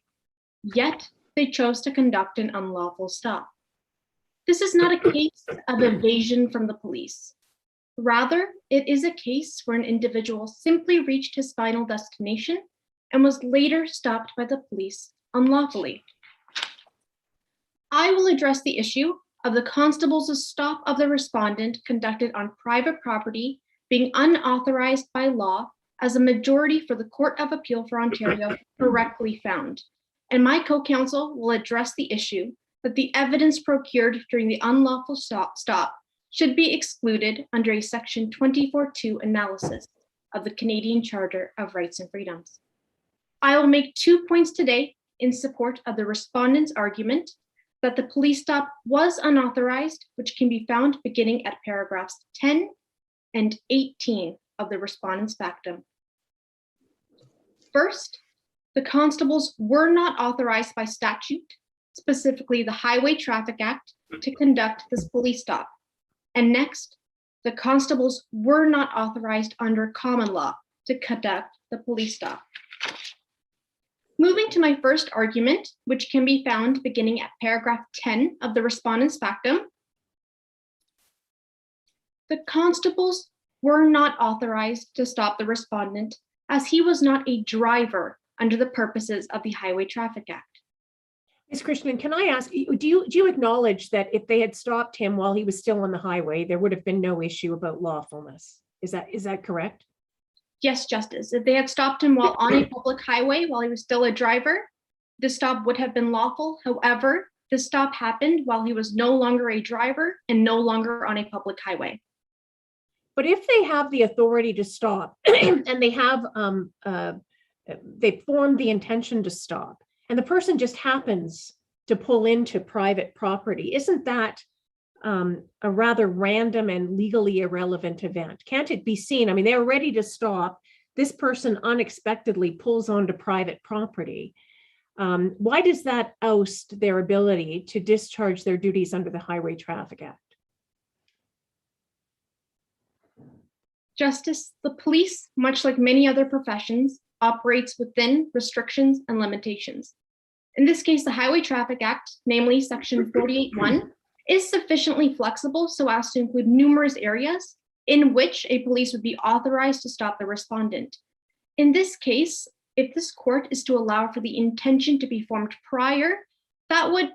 yet they chose to conduct an unlawful stop. This is not a case of evasion from the police. Rather, it is a case where an individual simply reached his final destination and was later stopped by the police unlawfully. I will address the issue of the constable's stop of the respondent conducted on private property being unauthorized by law, as a majority for the Court of Appeal for Ontario correctly found. And my co-counsel will address the issue that the evidence procured during the unlawful stop should be excluded under a Section 24(2) analysis of the Canadian Charter of Rights and Freedoms. I will make 2 points today in support of the respondent's argument that the police stop was unauthorized, which can be found beginning at paragraphs 10 and 18 of the respondent's factum. First, the constables were not authorized by statute, specifically the Highway Traffic Act, to conduct this police stop. And next, the constables were not authorized under common law to conduct the police stop. Moving to my first argument, which can be found beginning at paragraph 10 of the respondent's factum, the constables were not authorized to stop the respondent as he was not a driver under the purposes of the Highway Traffic Act. Ms. Krishnan, can I ask, do you acknowledge that if they had stopped him while he was still on the highway, there would have been no issue about lawfulness? Is that correct? Yes, Justice. If they had stopped him while on a public highway while he was still a driver, the stop would have been lawful. However, the stop happened while he was no longer a driver and no longer on a public highway. But if they have the authority to stop and they have they formed the intention to stop, and the person just happens to pull into private property, isn't that a rather random and legally irrelevant event? Can't it be seen? I mean, they're ready to stop. This person unexpectedly pulls onto private property. Why does that oust their ability to discharge their duties under the Highway Traffic Act? Justice, the police, much like many other professions, operates within restrictions and limitations. In this case, the Highway Traffic Act, namely Section 48(1), is sufficiently flexible so as to include numerous areas in which a police would be authorized to stop the respondent. In this case, if this court is to allow for the intention to be formed prior, that would,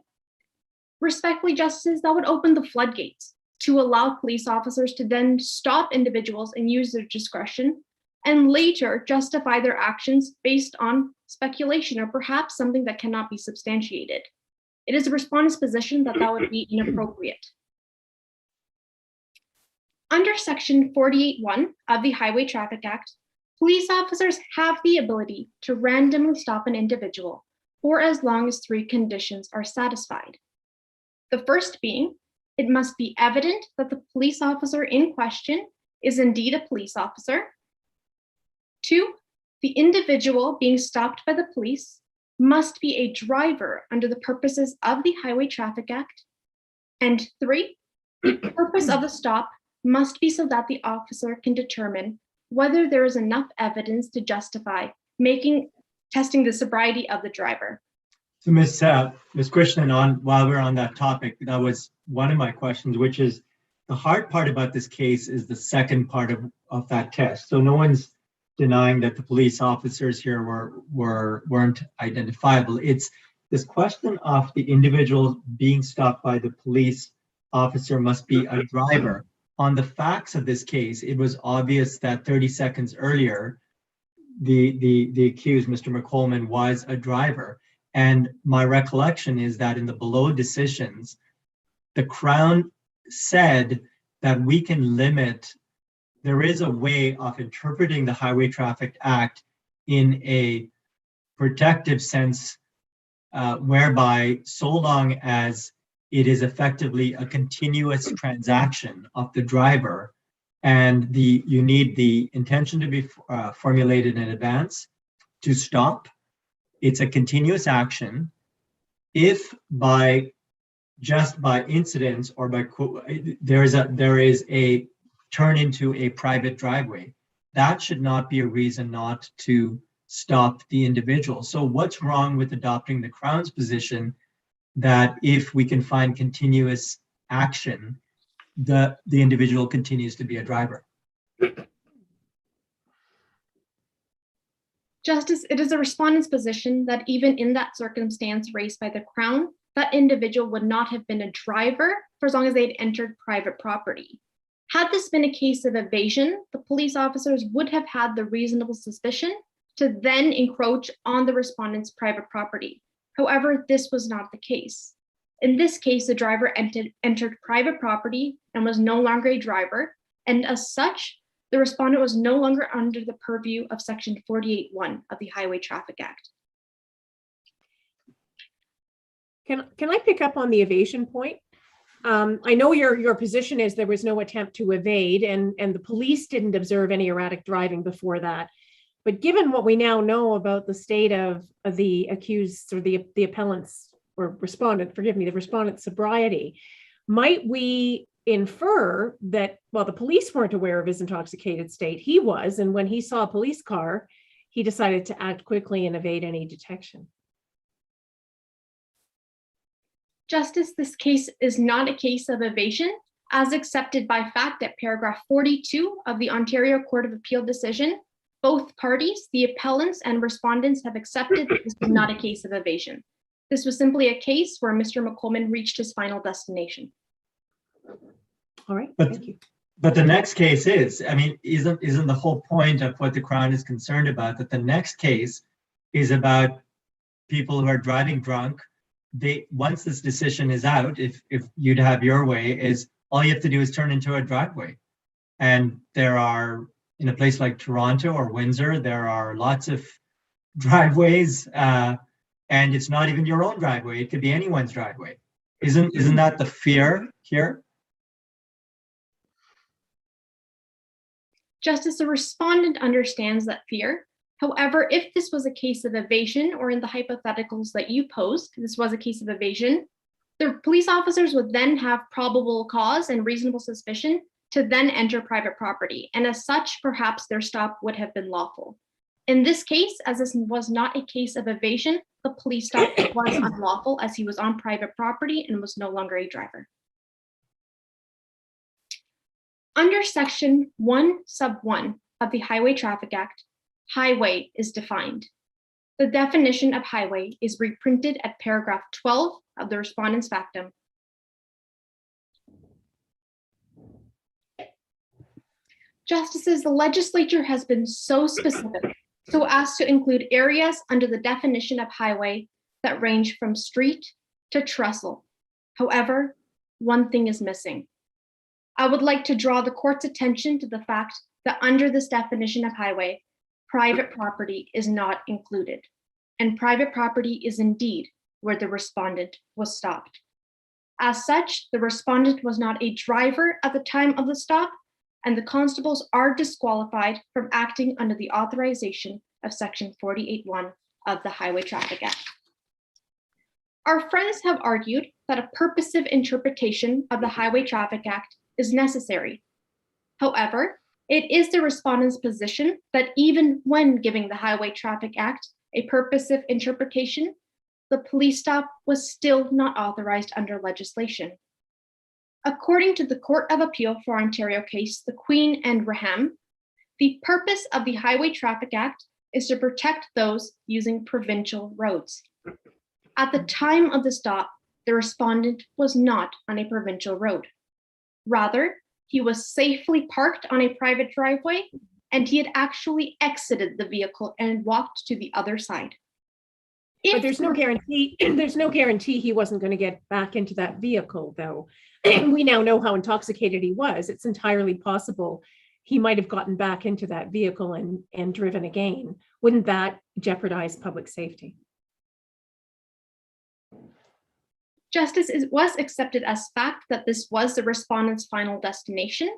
respectfully, Justices, that would open the floodgates to allow police officers to then stop individuals and use their discretion and later justify their actions based on speculation or perhaps something that cannot be substantiated. It is the respondent's position that that would be inappropriate. Under Section 48(1) of the Highway Traffic Act, police officers have the ability to randomly stop an individual for as long as three conditions are satisfied. The first being, it must be evident that the police officer in question is indeed a police officer. 2, the individual being stopped by the police must be a driver under the purposes of the Highway Traffic Act. And 3, the purpose of the stop must be so that the officer can determine whether there is enough evidence to justify testing the sobriety of the driver. So Ms. Krishnan, while we're on that topic, that was one of my questions, which is the hard part about this case is the second part of that test. So no one's denying that the police officers here weren't identifiable. It's this question of the individual being stopped by the police officer must be a driver. On the facts of this case, it was obvious that 30 seconds earlier, the accused, Mr. McColman, was a driver. And my recollection is that in the below decisions, the Crown said that we can limit, there is a way of interpreting the Highway Traffic Act in a protective sense, whereby so long as it is effectively a continuous transaction of the driver and you need the intention to be formulated in advance to stop. It's a continuous action. If by incidents or by there is a turn into a private driveway, that should not be a reason not to stop the individual. So what's wrong with adopting the Crown's position that if we can find continuous action, the individual continues to be a driver? Justice, it is a respondent's position that even in that circumstance raised by the Crown, that individual would not have been a driver for as long as they'd entered private property. Had this been a case of evasion, the police officers would have had the reasonable suspicion to then encroach on the respondent's private property. However, this was not the case. In this case, the driver entered private property and was no longer a driver, and as such, the respondent was no longer under the purview of Section 48(1) of the Highway Traffic Act. Can I pick up on the evasion point? I know your position is there was no attempt to evade, and the police didn't observe any erratic driving before that. But given what we now know about the state of the accused or the appellant's or respondent, forgive me, the respondent's sobriety, might we infer that, well, the police weren't aware of his intoxicated state, he was, and when he saw a police car, he decided to act quickly and evade any detection? Justice, this case is not a case of evasion, as accepted by fact at paragraph 42 of the Ontario Court of Appeal decision. Both parties, the appellants and respondents, have accepted that this was not a case of evasion. This was simply a case where Mr. McColman reached his final destination. All right, thank you. But the next case isn't the whole point of what the Crown is concerned about, that the next case is about people who are driving drunk. Once this decision is out, if you'd have your way, is all you have to do is turn into a driveway. And there are, in a place like Toronto or Windsor, there are lots of driveways, and it's not even your own driveway. It could be anyone's driveway. Isn't that the fear here? Justice, the respondent understands that fear. However, if this was a case of evasion, or in the hypotheticals that you posed, this was a case of evasion, the police officers would then have probable cause and reasonable suspicion to then enter private property. And as such, perhaps their stop would have been lawful. In this case, as this was not a case of evasion, the police stop was unlawful as he was on private property and was no longer a driver. Under Section 1 sub 1 of the Highway Traffic Act, highway is defined. The definition of highway is reprinted at paragraph 12 of the respondent's factum. Justices, the legislature has been so specific so as to include areas under the definition of highway that range from street to trestle. However, one thing is missing. I would like to draw the court's attention to the fact that under this definition of highway, private property is not included. and private property is indeed where the respondent was stopped. As such, the respondent was not a driver at the time of the stop, and the constables are disqualified from acting under the authorization of Section 48(1) of the Highway Traffic Act. Our friends have argued that a purposive interpretation of the Highway Traffic Act is necessary. However, it is the respondent's position that even when giving the Highway Traffic Act a purposive interpretation, the police stop was still not authorized under legislation. According to the Court of Appeal for Ontario case, the Queen and Raham, the purpose of the Highway Traffic Act is to protect those using provincial roads. At the time of the stop, the respondent was not on a provincial road. Rather, he was safely parked on a private driveway, and he had actually exited the vehicle and walked to the other side. But there's no guarantee. There's no guarantee he wasn't going to get back into that vehicle, though. We now know how intoxicated he was. It's entirely possible he might have gotten back into that vehicle and driven again. Wouldn't that jeopardize public safety? Justice, it was accepted as fact that this was the respondent's final destination.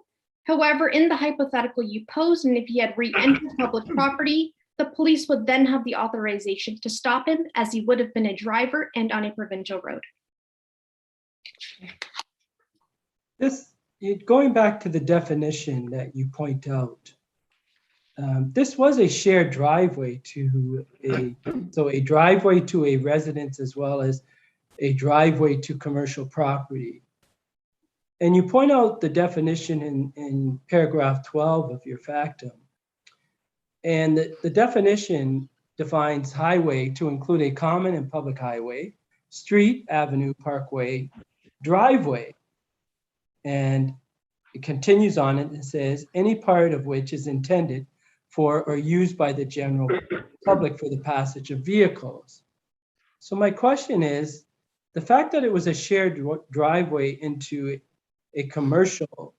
However, in the hypothetical you posed, and if he had re-entered public property, the police would then have the authorization to stop him, as he would have been a driver and on a provincial road. Going back to the definition that you point out, this was a shared driveway to a driveway to a residence as well as a driveway to commercial property. And you point out the definition in paragraph 12 of your factum. And the definition defines highway to include a common and public highway, street, avenue, parkway, driveway. And it continues on and it says, any part of which is intended for or used by the general public for the passage of vehicles. So my question is, the fact that it was a shared driveway into a commercial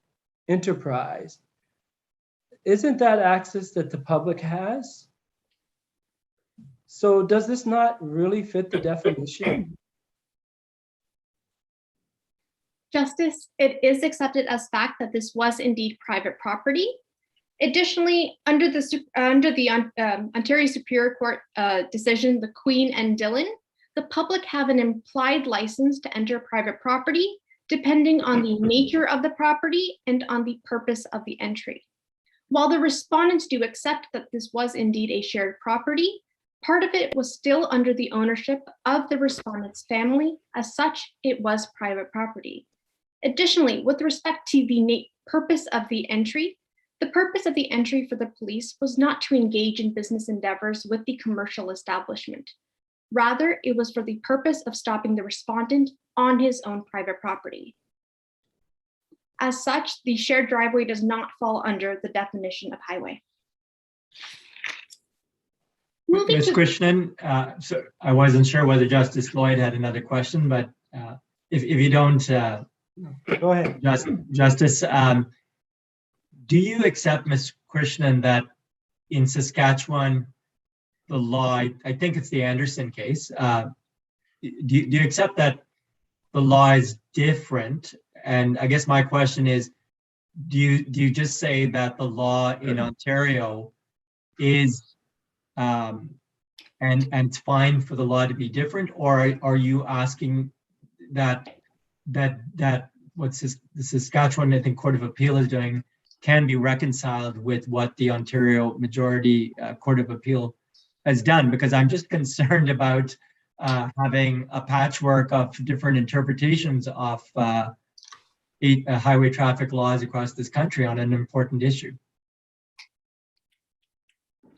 enterprise, isn't that access that the public has? So does this not really fit the definition? Justice, it is accepted as fact that this was indeed private property. Additionally, under the Ontario Superior Court decision, the Queen and Dillon, the public have an implied license to enter private property, depending on the nature of the property and on the purpose of the entry. While the respondents do accept that this was indeed a shared property, part of it was still under the ownership of the respondent's family. As such, it was private property. Additionally, with respect to the purpose of the entry, the purpose of the entry for the police was not to engage in business endeavors with the commercial establishment. Rather, it was for the purpose of stopping the respondent on his own private property. As such, the shared driveway does not fall under the definition of highway. Ms. Krishnan, so I wasn't sure whether Justice Lloyd had another question, but if you don't, go ahead. Justice, do you accept, Ms. Krishnan, that in Saskatchewan, the law, I think it's the Anderson case, do you accept that the law is different? And I guess my question is, do you just say that the law in Ontario is and it's fine for the law to be different, or are you asking that what the Saskatchewan, I think, Court of Appeal is doing can be reconciled with what the Ontario Majority Court of Appeal has done? Because I'm just concerned about having a patchwork of different interpretations of highway traffic laws across this country on an important issue.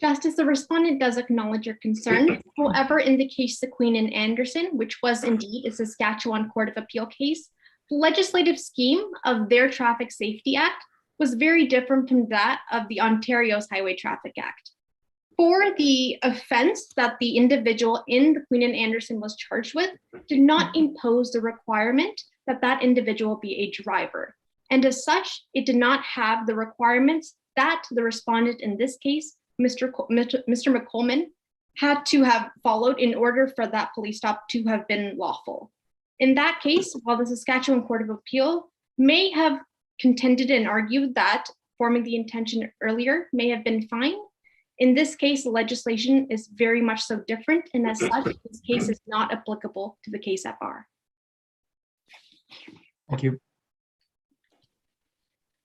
Justice, the respondent does acknowledge your concern. However, in the case the Queen and Anderson, which was indeed a Saskatchewan Court of Appeal case, the legislative scheme of their Traffic Safety Act was very different from that of the Ontario's Highway Traffic Act. For the offense that the individual in the Queen and Anderson was charged with, did not impose the requirement that that individual be a driver. And as such, it did not have the requirements that the respondent in this case, Mr. McColeman, had to have followed in order for that police stop to have been lawful. In that case, while the Saskatchewan Court of Appeal may have contended and argued that forming the intention earlier may have been fine, in this case, the legislation is very much so different, and as such, this case is not applicable to the case at bar. Thank you.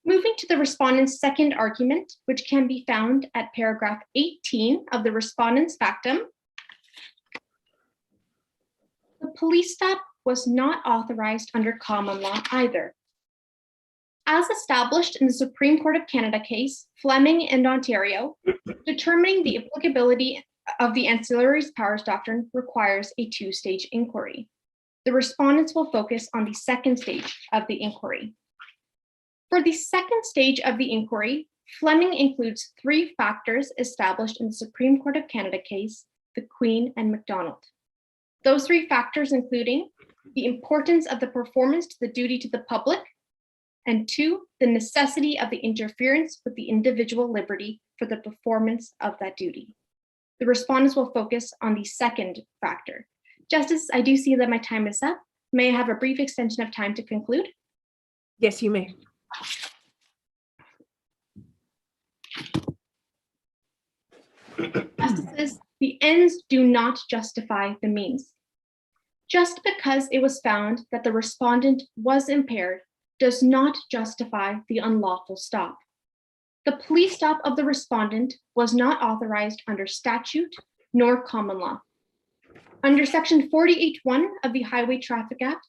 Moving to the respondent's second argument, which can be found at paragraph 18 of the respondent's factum. The police stop was not authorized under common law either. As established in the Supreme Court of Canada case, Fleming and Ontario, determining the applicability of the ancillaries powers doctrine requires a two-stage inquiry. The respondents will focus on the second stage of the inquiry. For the second stage of the inquiry, Fleming includes three factors established in the Supreme Court of Canada case, the Queen and MacDonald. Those three factors including the importance of the performance to the duty to the public, and two, the necessity of the interference with the individual liberty for the performance of that duty. The respondents will focus on the second factor. Justice, I do see that my time is up. May I have a brief extension of time to conclude? Yes, you may. Justices, the ends do not justify the means. Just because it was found that the respondent was impaired does not justify the unlawful stop. The police stop of the respondent was not authorized under statute nor common law. Under Section 48(1) of the Highway Traffic Act,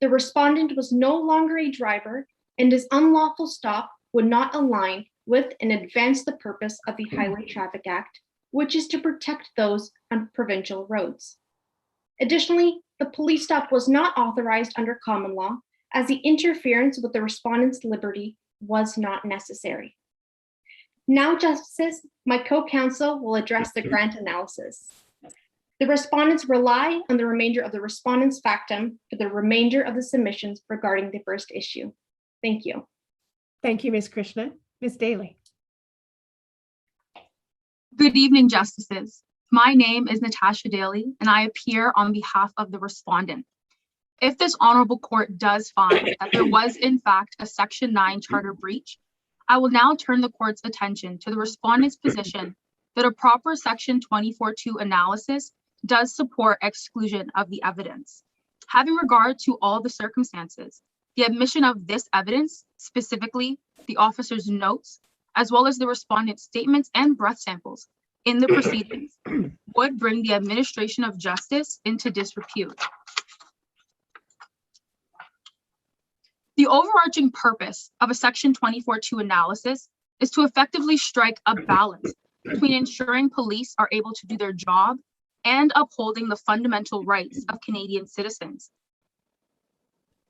the respondent was no longer a driver and his unlawful stop would not align with and advance the purpose of the Highway Traffic Act, which is to protect those on provincial roads. Additionally, the police stop was not authorized under common law as the interference with the respondent's liberty was not necessary. Now, Justices, my co-counsel will address the grant analysis. The respondents rely on the remainder of the respondent's factum for the remainder of the submissions regarding the first issue. Thank you. Thank you, Ms. Krishna. Ms. Daly. Good evening, Justices. My name is Natasha Daly, and I appear on behalf of the respondent. If this honorable court does find that there was in fact a Section 9 charter breach, I will now turn the court's attention to the respondent's position that a proper Section 24(2) analysis does support exclusion of the evidence. Having regard to all the circumstances, the admission of this evidence, specifically the officer's notes, as well as the respondent's statements and breath samples in the proceedings, would bring the administration of justice into disrepute. The overarching purpose of a Section 24(2) analysis is to effectively strike a balance between ensuring police are able to do their job and upholding the fundamental rights of Canadian citizens,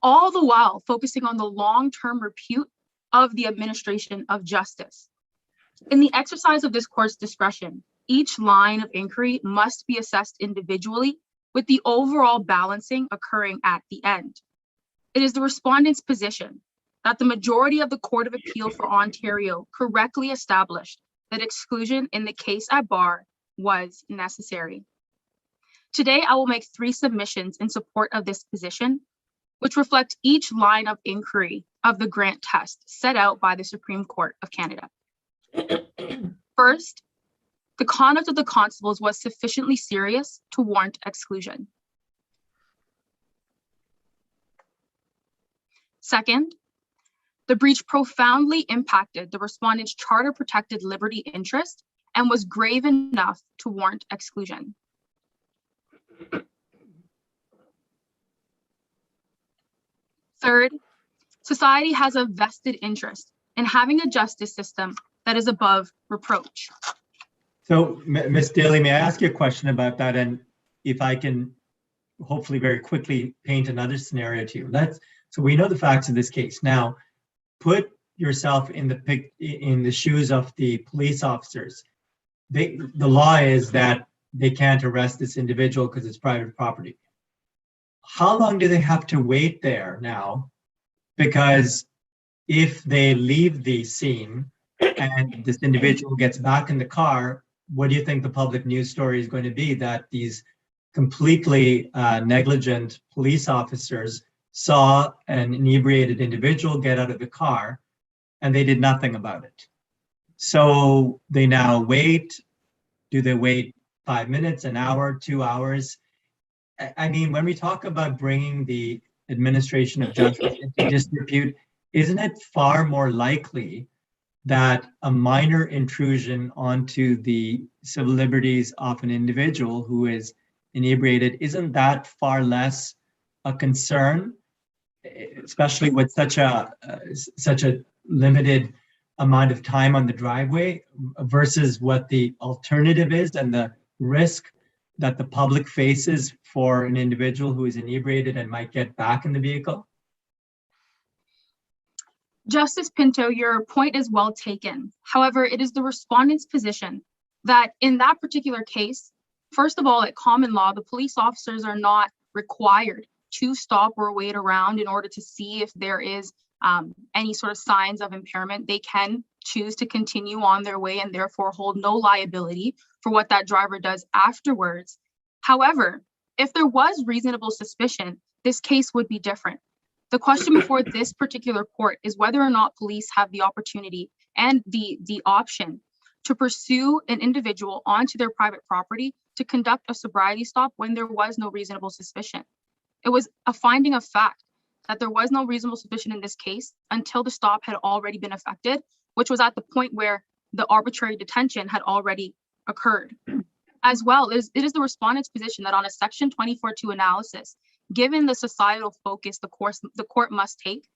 all the while focusing on the long-term repute of the administration of justice. In the exercise of this court's discretion, each line of inquiry must be assessed individually, with the overall balancing occurring at the end. It is the respondent's position that the majority of the Court of Appeal for Ontario correctly established that exclusion in the case at bar was necessary. Today, I will make 3 submissions in support of this position, which reflect each line of inquiry of the grant test set out by the Supreme Court of Canada. First, the conduct of the constables was sufficiently serious to warrant exclusion. Second, the breach profoundly impacted the respondent's charter-protected liberty interest and was grave enough to warrant exclusion. Third, society has a vested interest in having a justice system that is above reproach. So, Ms. Daly, may I ask you a question about that? And if I can hopefully very quickly paint another scenario to you. So we know the facts of this case. Now, put yourself in the shoes of the police officers. The law is that they can't arrest this individual because it's private property. How long do they have to wait there now? Because if they leave the scene and this individual gets back in the car, what do you think the public news story is going to be? That these completely negligent police officers saw an inebriated individual get out of the car and they did nothing about it. So they now wait. Do they wait 5 minutes, an hour, 2 hours? I mean, when we talk about bringing the administration of justice into disrepute, isn't it far more likely that a minor intrusion onto the civil liberties of an individual who is inebriated, isn't that far less a concern, especially with such a limited amount of time on the driveway, versus what the alternative is and the risk that the public faces for an individual who is inebriated and might get back in the vehicle? Justice Pinto, your point is well taken. However, it is the respondent's position that in that particular case, first of all, at common law, the police officers are not required to stop or wait around in order to see if there is any sort of signs of impairment. They can choose to continue on their way and therefore hold no liability for what that driver does afterwards. However, if there was reasonable suspicion, this case would be different. The question before this particular court is whether or not police have the opportunity and the option to pursue an individual onto their private property to conduct a sobriety stop when there was no reasonable suspicion. It was a finding of fact that there was no reasonable suspicion in this case until the stop had already been effected, which was at the point where the arbitrary detention had already occurred. As well, it is the respondent's position that on a Section 24(2) analysis, given the societal focus the court must take,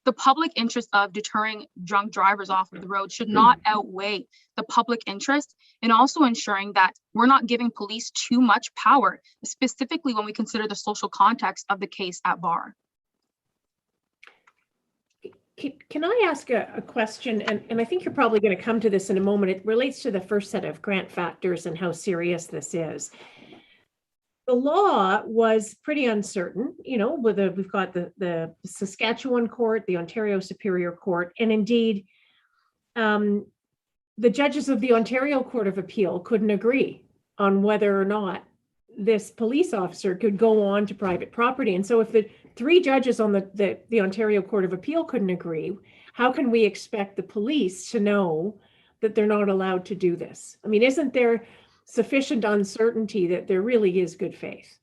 the public interest of deterring drunk drivers off of the road should not outweigh the public interest in also ensuring that we're not giving police too much power, specifically when we consider the social context of the case at bar. Can I ask a question? And I think you're probably going to come to this in a moment. It relates to the first set of grant factors and how serious this is. The law was pretty uncertain, you know, we've got the Saskatchewan court, the Ontario Superior Court, and indeed the judges of the Ontario Court of Appeal couldn't agree on whether or not this police officer could go on to private property. And so if the three judges on the Ontario Court of Appeal couldn't agree, how can we expect the police to know that they're not allowed to do this? I mean, isn't there sufficient uncertainty that there really is good faith?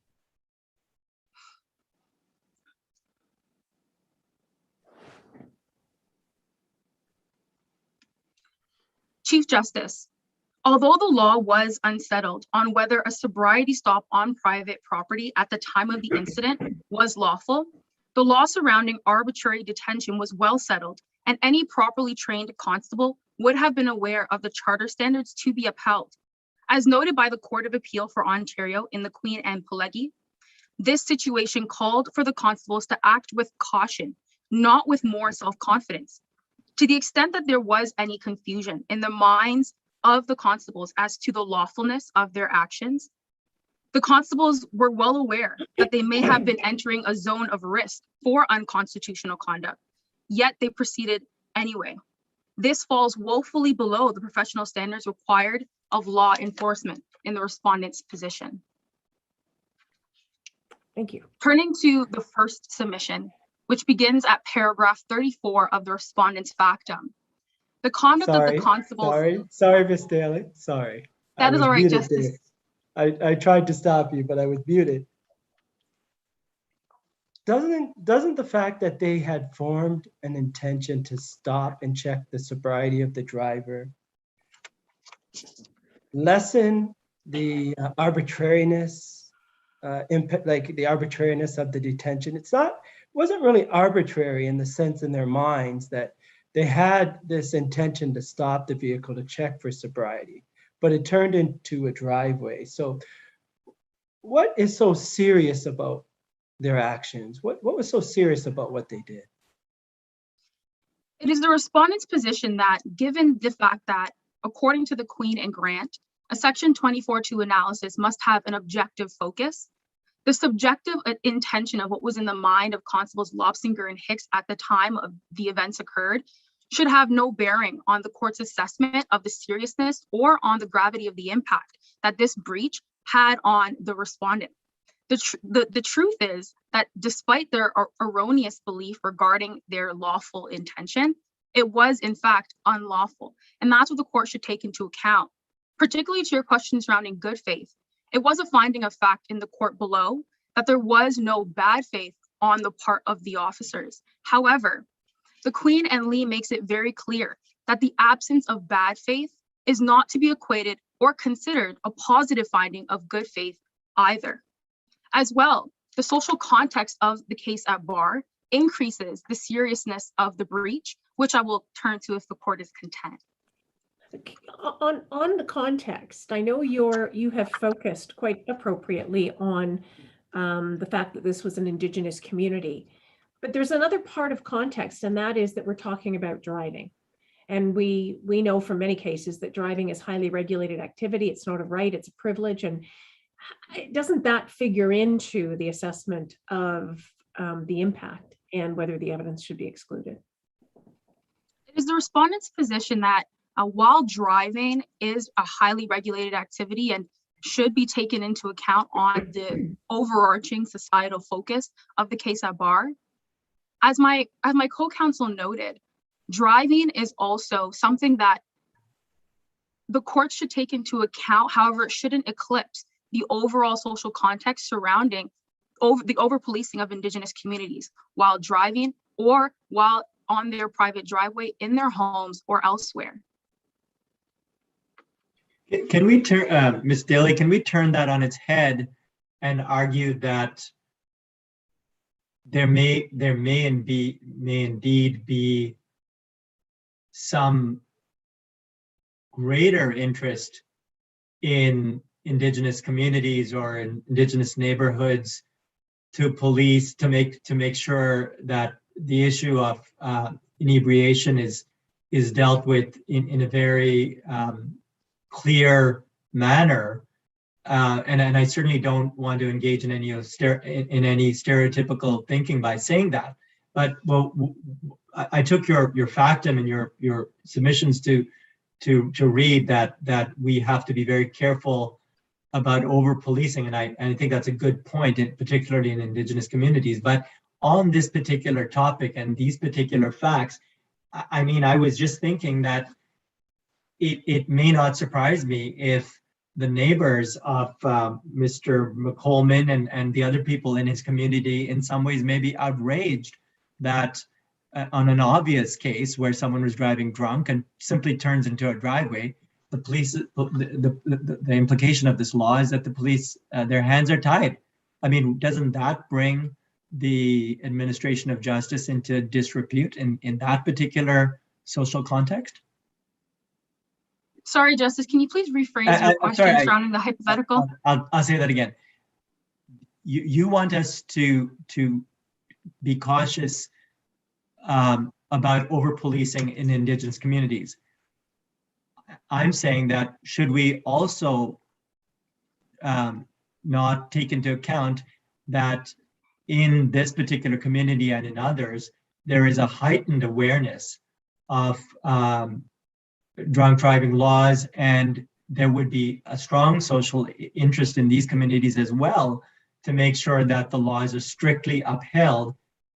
Chief Justice, although the law was unsettled on whether a sobriety stop on private property at the time of the incident was lawful, the law surrounding arbitrary detention was well settled, and any properly trained constable would have been aware of the charter standards to be upheld. As noted by the Court of Appeal for Ontario in the Queen and Pelegi, this situation called for the constables to act with caution, not with more self-confidence. To the extent that there was any confusion in the minds of the constables as to the lawfulness of their actions, the constables were well aware that they may have been entering a zone of risk for unconstitutional conduct, yet they proceeded anyway. This falls woefully below the professional standards required of law enforcement in the respondent's position. Thank you. Turning to the first submission, which begins at paragraph 34 of the respondent's factum. The conduct of the constables. Sorry, Ms. Daly. Sorry. That is all right, Justice. I tried to stop you, but I was muted. Doesn't the fact that they had formed an intention to stop and check the sobriety of the driver lessen the arbitrariness, like the arbitrariness of the detention? It wasn't really arbitrary in the sense in their minds that they had this intention to stop the vehicle to check for sobriety, but it turned into a driveway. So what is so serious about their actions? What was so serious about what they did? It is the respondent's position that given the fact that, according to the Queen and Grant, a Section 24(2) analysis must have an objective focus, the subjective intention of what was in the mind of Constables Lobsinger and Hicks at the time of the events occurred should have no bearing on the court's assessment of the seriousness or on the gravity of the impact that this breach had on the respondent. The truth is that despite their erroneous belief regarding their lawful intention, it was in fact unlawful. And that's what the court should take into account. Particularly to your question surrounding good faith, it was a finding of fact in the court below that there was no bad faith on the part of the officers. However, the Queen and Lee makes it very clear that the absence of bad faith is not to be equated or considered a positive finding of good faith either. As well, the social context of the case at bar increases the seriousness of the breach, which I will turn to if the court is content. On the context, I know you have focused quite appropriately on the fact that this was an Indigenous community, but there's another part of context, and that is that we're talking about driving. And we know from many cases that driving is highly regulated activity. It's not a right, it's a privilege. And doesn't that figure into the assessment of the impact and whether the evidence should be excluded? It is the respondent's position that while driving is a highly regulated activity and should be taken into account on the overarching societal focus of the case at bar, as my co-counsel noted, driving is also something that the court should take into account. However, it shouldn't eclipse the overall social context surrounding the over-policing of Indigenous communities while driving or while on their private driveway, in their homes or elsewhere. Can we turn, Ms. Daly, can we turn that on its head and argue that there may indeed be some greater interest in Indigenous communities or in Indigenous neighborhoods to police to make sure that the issue of inebriation is dealt with in a very clear manner, and I certainly don't want to engage in any stereotypical thinking by saying that. But I took your factum and your submissions to read that we have to be very careful about over policing, and I think that's a good point, particularly in Indigenous communities. But on this particular topic and these particular facts, I mean, I was just thinking that it may not surprise me if the neighbors of Mr. McColman and the other people in his community in some ways may be outraged that on an obvious case where someone was driving drunk and simply turns into a driveway, the police, the implication of this law is that the police, their hands are tied. I mean, doesn't that bring the administration of justice into disrepute in that particular social context? Sorry, Justice, can you please rephrase your question surrounding the hypothetical? I'll say that again. You want us to be cautious about over-policing in Indigenous communities. I'm saying that should we also not take into account that in this particular community and in others, there is a heightened awareness of drunk driving laws, and there would be a strong social interest in these communities as well to make sure that the laws are strictly upheld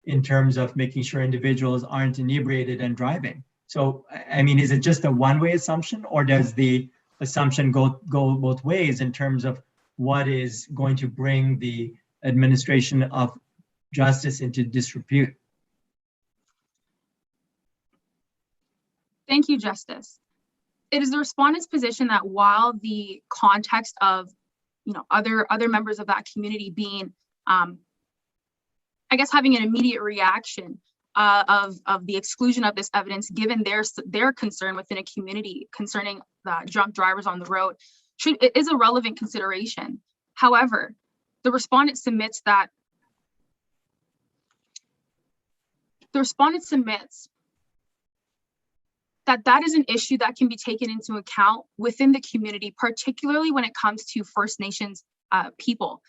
in terms of making sure individuals aren't inebriated and driving. So, I mean, is it just a one-way assumption, or does the assumption go both ways in terms of what is going to bring the administration of justice into disrepute? Thank you, Justice. It is the respondent's position that while the context of, other members of that community being, I guess, having an immediate reaction of the exclusion of this evidence, given their concern within a community concerning drunk drivers on the road, it is a relevant consideration. However, the respondent submits that that is an issue that can be taken into account within the community, particularly when it comes to First Nations people.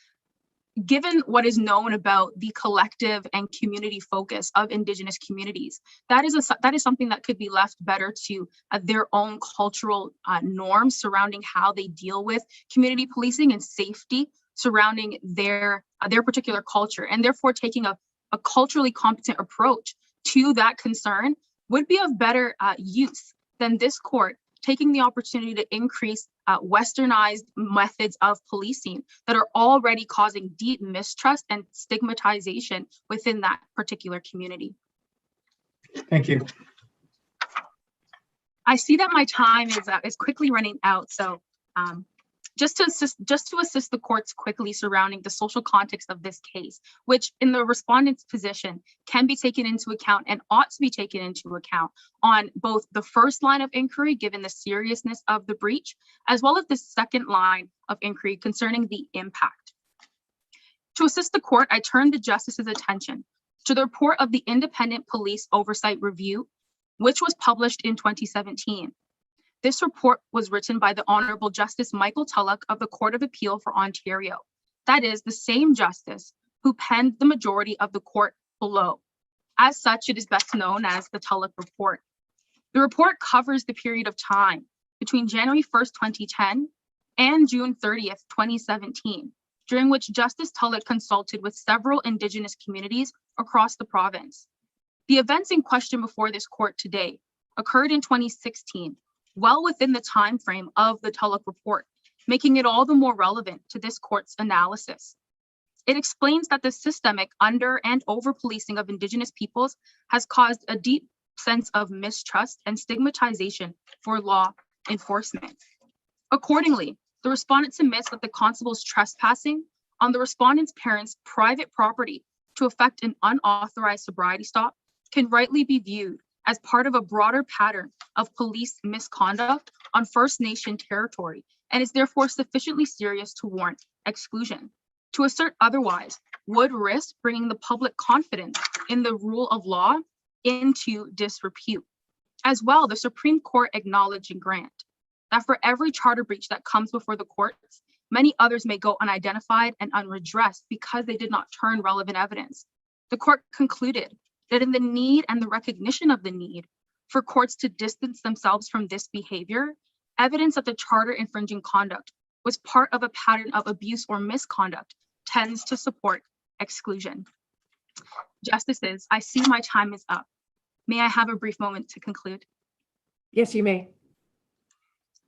given what is known about the collective and community focus of Indigenous communities, that is something that could be left better to their own cultural norms surrounding how they deal with community policing and safety surrounding their particular culture, and therefore taking a culturally competent approach to that concern would be of better use than this court taking the opportunity to increase westernized methods of policing that are already causing deep mistrust and stigmatization within that particular community. Thank you. I see that my time is quickly running out, so just to assist the courts quickly surrounding the social context of this case, which in the respondent's position can be taken into account and ought to be taken into account on both the first line of inquiry, given the seriousness of the breach, as well as the second line of inquiry concerning the impact. To assist the court, I turn the justice's attention to the report of the Independent Police Oversight Review, which was published in 2017. This report was written by the Honorable Justice Michael Tulloch of the Court of Appeal for Ontario. That is the same justice who penned the majority of the court below. As such, it is best known as the Tulloch Report. The report covers the period of time between January 1st, 2010 and June 30th, 2017, during which Justice Tulloch consulted with several Indigenous communities across the province. The events in question before this court today occurred in 2016, well within the time frame of the Tulloch Report, making it all the more relevant to this court's analysis. It explains that the systemic under and over policing of Indigenous peoples has caused a deep sense of mistrust and stigmatization for law enforcement. Accordingly, the respondent submits that the constable's trespassing on the respondent's parents' private property to effect an unauthorized sobriety stop can rightly be viewed as part of a broader pattern of police misconduct on First Nation territory, and is therefore sufficiently serious to warrant exclusion. To assert otherwise would risk bringing the public confidence in the rule of law into disrepute. As well, the Supreme Court acknowledged in Grant that for every charter breach that comes before the courts, many others may go unidentified and unredressed because they did not turn relevant evidence. The court concluded that in the need and the recognition of the need for courts to distance themselves from this behavior, evidence that the charter infringing conduct was part of a pattern of abuse or misconduct tends to support exclusion. Justices, I see my time is up. May I have a brief moment to conclude? Yes, you may.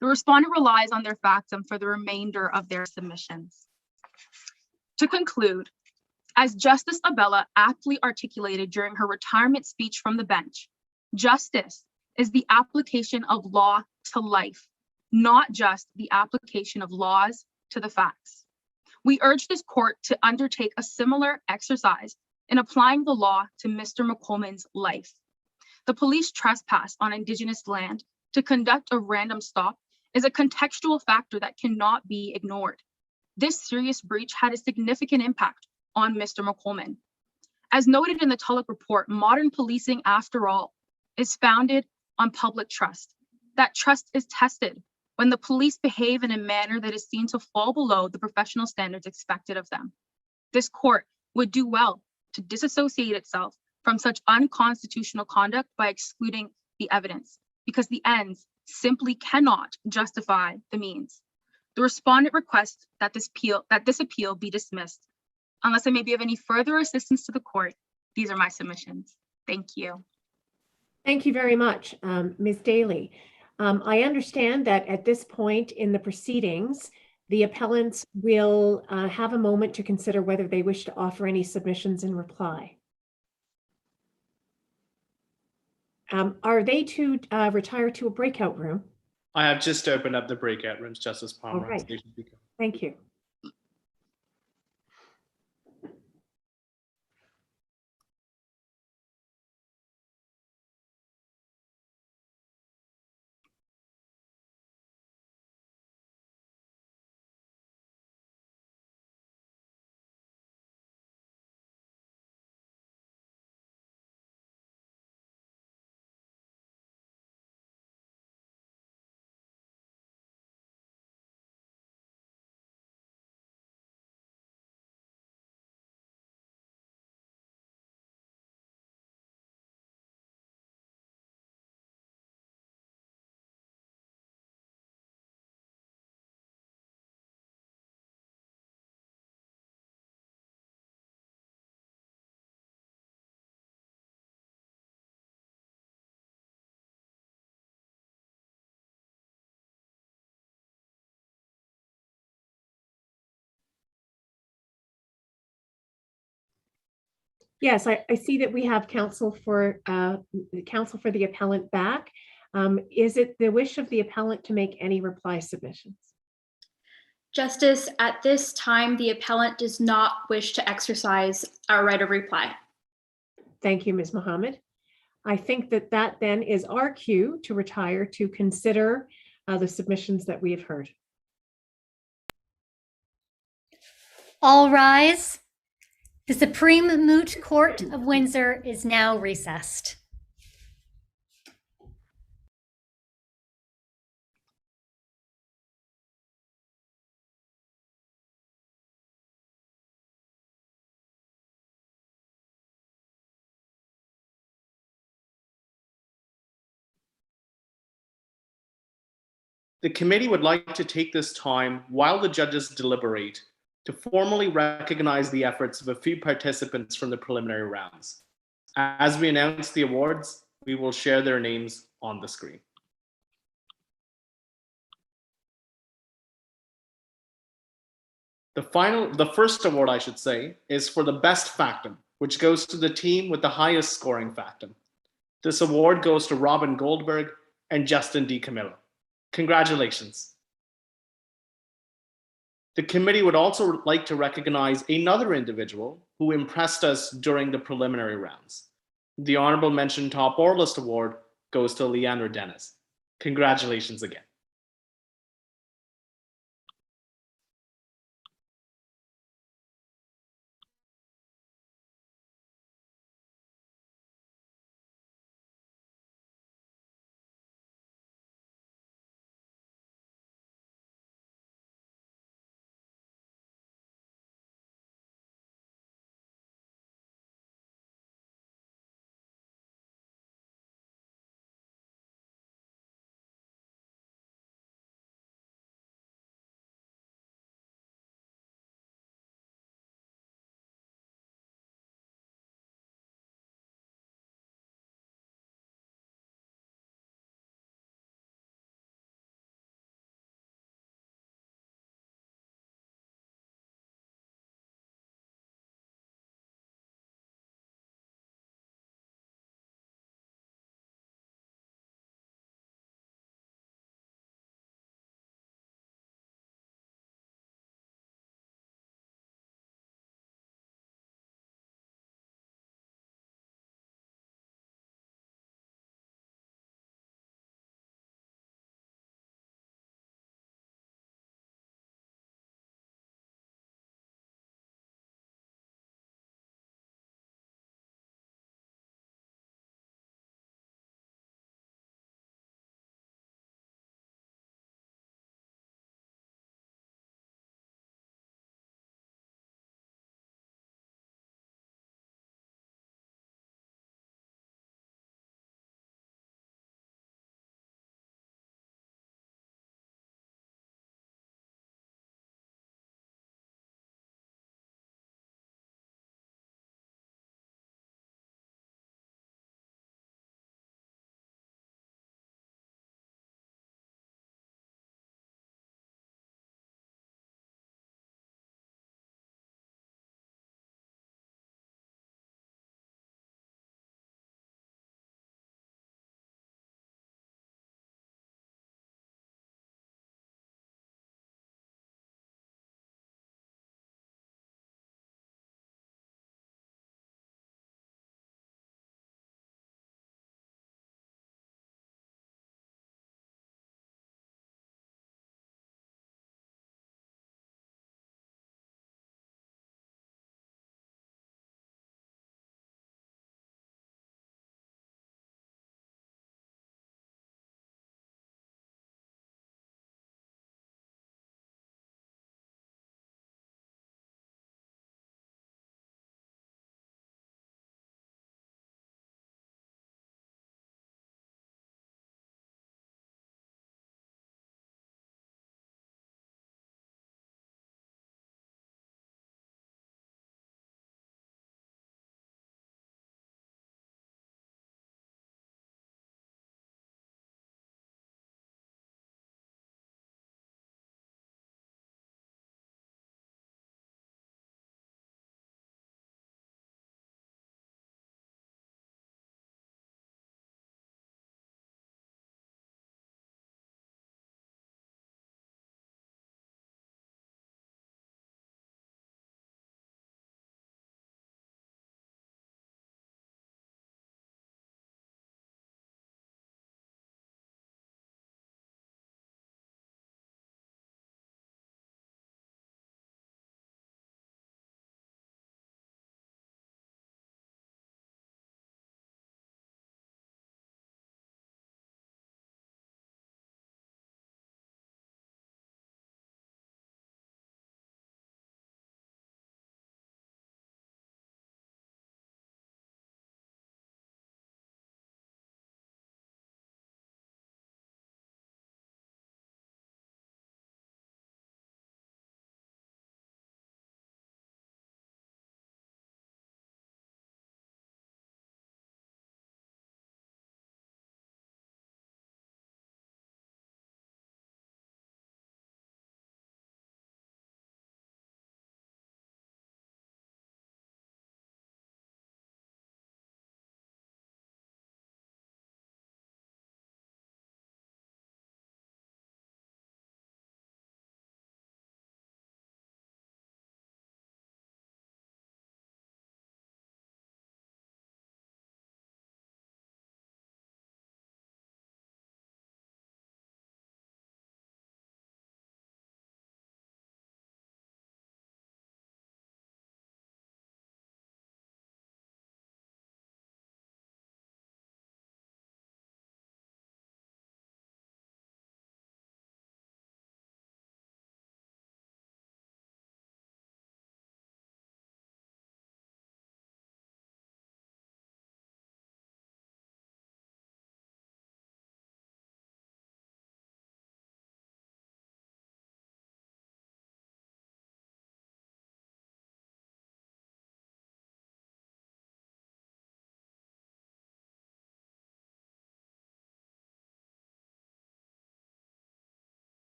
The respondent relies on their factum for the remainder of their submissions. To conclude, as Justice Abella aptly articulated during her retirement speech from the bench, justice is the application of law to life, not just the application of laws to the facts. We urge this court to undertake a similar exercise in applying the law to Mr. McColman's life. The police trespass on Indigenous land to conduct a random stop is a contextual factor that cannot be ignored. This serious breach had a significant impact on Mr. McColman. As noted in the Tulloch Report, modern policing, after all, is founded on public trust. That trust is tested when the police behave in a manner that is seen to fall below the professional standards expected of them. This court would do well to disassociate itself from such unconstitutional conduct by excluding the evidence, because the ends simply cannot justify the means. The respondent requests that this appeal be dismissed. Unless I may be of any further assistance to the court, these are my submissions. Thank you. Thank you very much, Ms. Daly. I understand that at this point in the proceedings, the appellants will have a moment to consider whether they wish to offer any submissions in reply. Are they to retire to a breakout room? I have just opened up the breakout rooms, Justice Palmer. All right. Thank you. Yes, I see that we have counsel for the appellant back. Is it the wish of the appellant to make any reply submissions? Justice, at this time, the appellant does not wish to exercise our right of reply. Thank you, Ms. Mohammed. I think that then is our cue to retire to consider the submissions that we have heard. All rise. The Supreme Moot Court of Windsor is now recessed. The committee would like to take this time while the judges deliberate to formally recognize the efforts of a few participants from the preliminary rounds. As we announce the awards, we will share their names on the screen. The first award, I should say, is for the best factum, which goes to the team with the highest scoring factum. This award goes to Robin Goldberg and Justin D. Camillo. Congratulations. The committee would also like to recognize another individual who impressed us during the preliminary rounds. The Honorable Mention Top Oralist Award goes to Leandra Dennis. Congratulations again.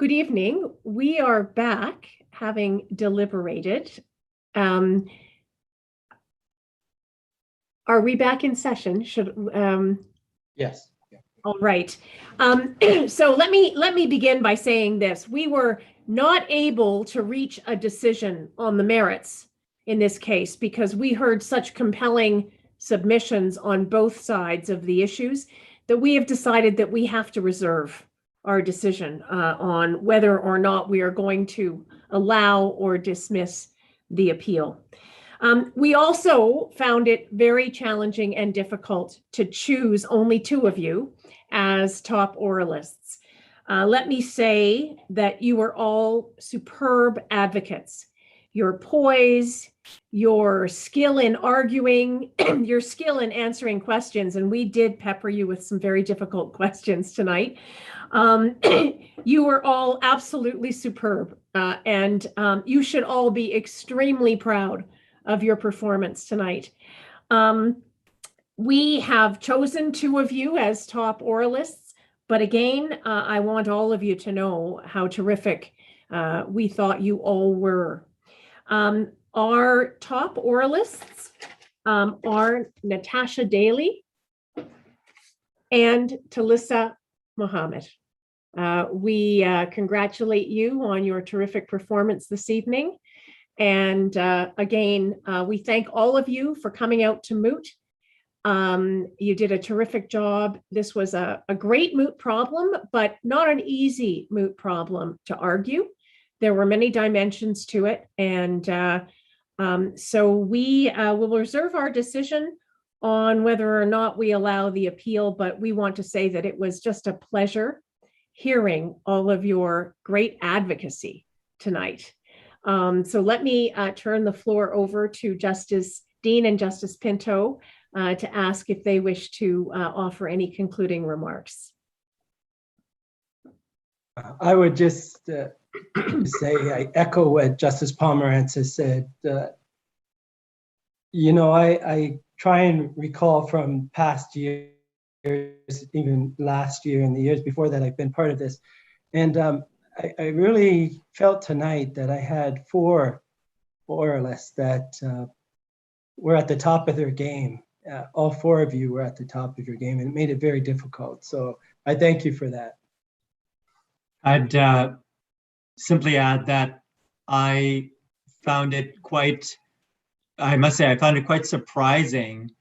Good evening. We are back, having deliberated. Are we back in session? Yes. All right. So let me begin by saying this. We were not able to reach a decision on the merits in this case because we heard such compelling submissions on both sides of the issues that we have decided that we have to reserve our decision on whether or not we are going to allow or dismiss the appeal. We also found it very challenging and difficult to choose only two of you as top oralists. Let me say that you are all superb advocates. Your poise, your skill in arguing, your skill in answering questions, and we did pepper you with some very difficult questions tonight. You were all absolutely superb, and you should all be extremely proud of your performance tonight. We have chosen two of you as top oralists, but again, I want all of you to know how terrific we thought you all were. Our top oralists are Natasha Daly and Talissa Mohammed. We congratulate you on your terrific performance this evening. And again, we thank all of you for coming out to moot. You did a terrific job. This was a great moot problem, but not an easy moot problem to argue. There were many dimensions to it. And so we will reserve our decision on whether or not we allow the appeal, but we want to say that it was just a pleasure hearing all of your great advocacy tonight. So let me turn the floor over to Justice Dean and Justice Pinto to ask if they wish to offer any concluding remarks. I would just say I echo what Justice Pomerantz has said. You know, I try and recall from past years, even last year and the years before that, I've been part of this. And I really felt tonight that I had four oralists that were at the top of their game. All four of you were at the top of your game, and it made it very difficult. So I thank you for that. I'd simply add that I found it quite, I must say, I found it quite surprising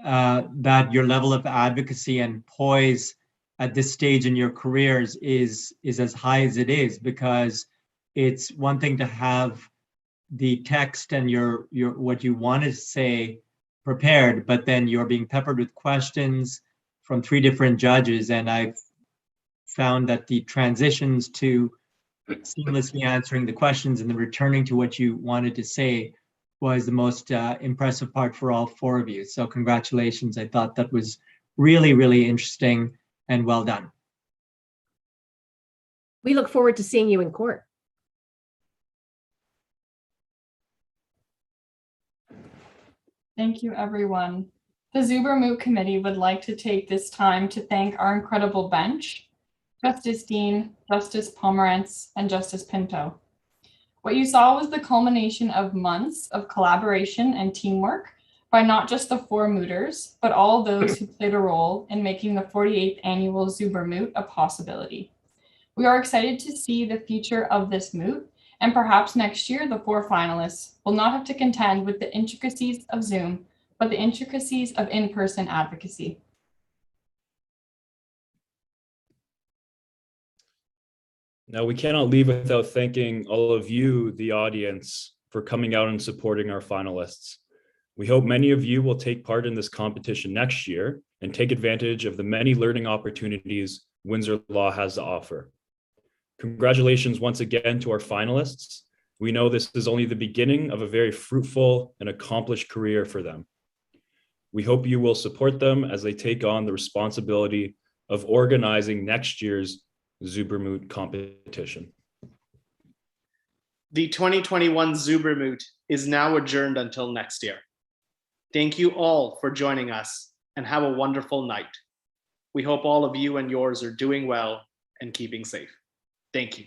that your level of advocacy and poise at this stage in your careers is as high as it is, because it's one thing to have the text and your what you want to say prepared, but then you're being peppered with questions from three different judges. And I've found that the transitions to seamlessly answering the questions and then returning to what you wanted to say was the most impressive part for all four of you. So congratulations. I thought that was really, really interesting and well done. We look forward to seeing you in court. Thank you, everyone. The Zuber Moot Committee would like to take this time to thank our incredible bench, Justice Dean, Justice Pomerantz, and Justice Pinto. What you saw was the culmination of months of collaboration and teamwork by not just the four mooters, but all those who played a role in making the 48th annual Zuber Moot a possibility. We are excited to see the future of this moot, and perhaps next year the four finalists will not have to contend with the intricacies of Zoom, but the intricacies of in-person advocacy. Now, we cannot leave without thanking all of you, the audience, for coming out and supporting our finalists. We hope many of you will take part in this competition next year and take advantage of the many learning opportunities Windsor Law has to offer. Congratulations once again to our finalists. We know this is only the beginning of a very fruitful and accomplished career for them. We hope you will support them as they take on the responsibility of organizing next year's Zuber Moot competition. The 2021 Zuber Moot is now adjourned until next year. Thank you all for joining us and have a wonderful night. We hope all of you and yours are doing well and keeping safe. Thank you.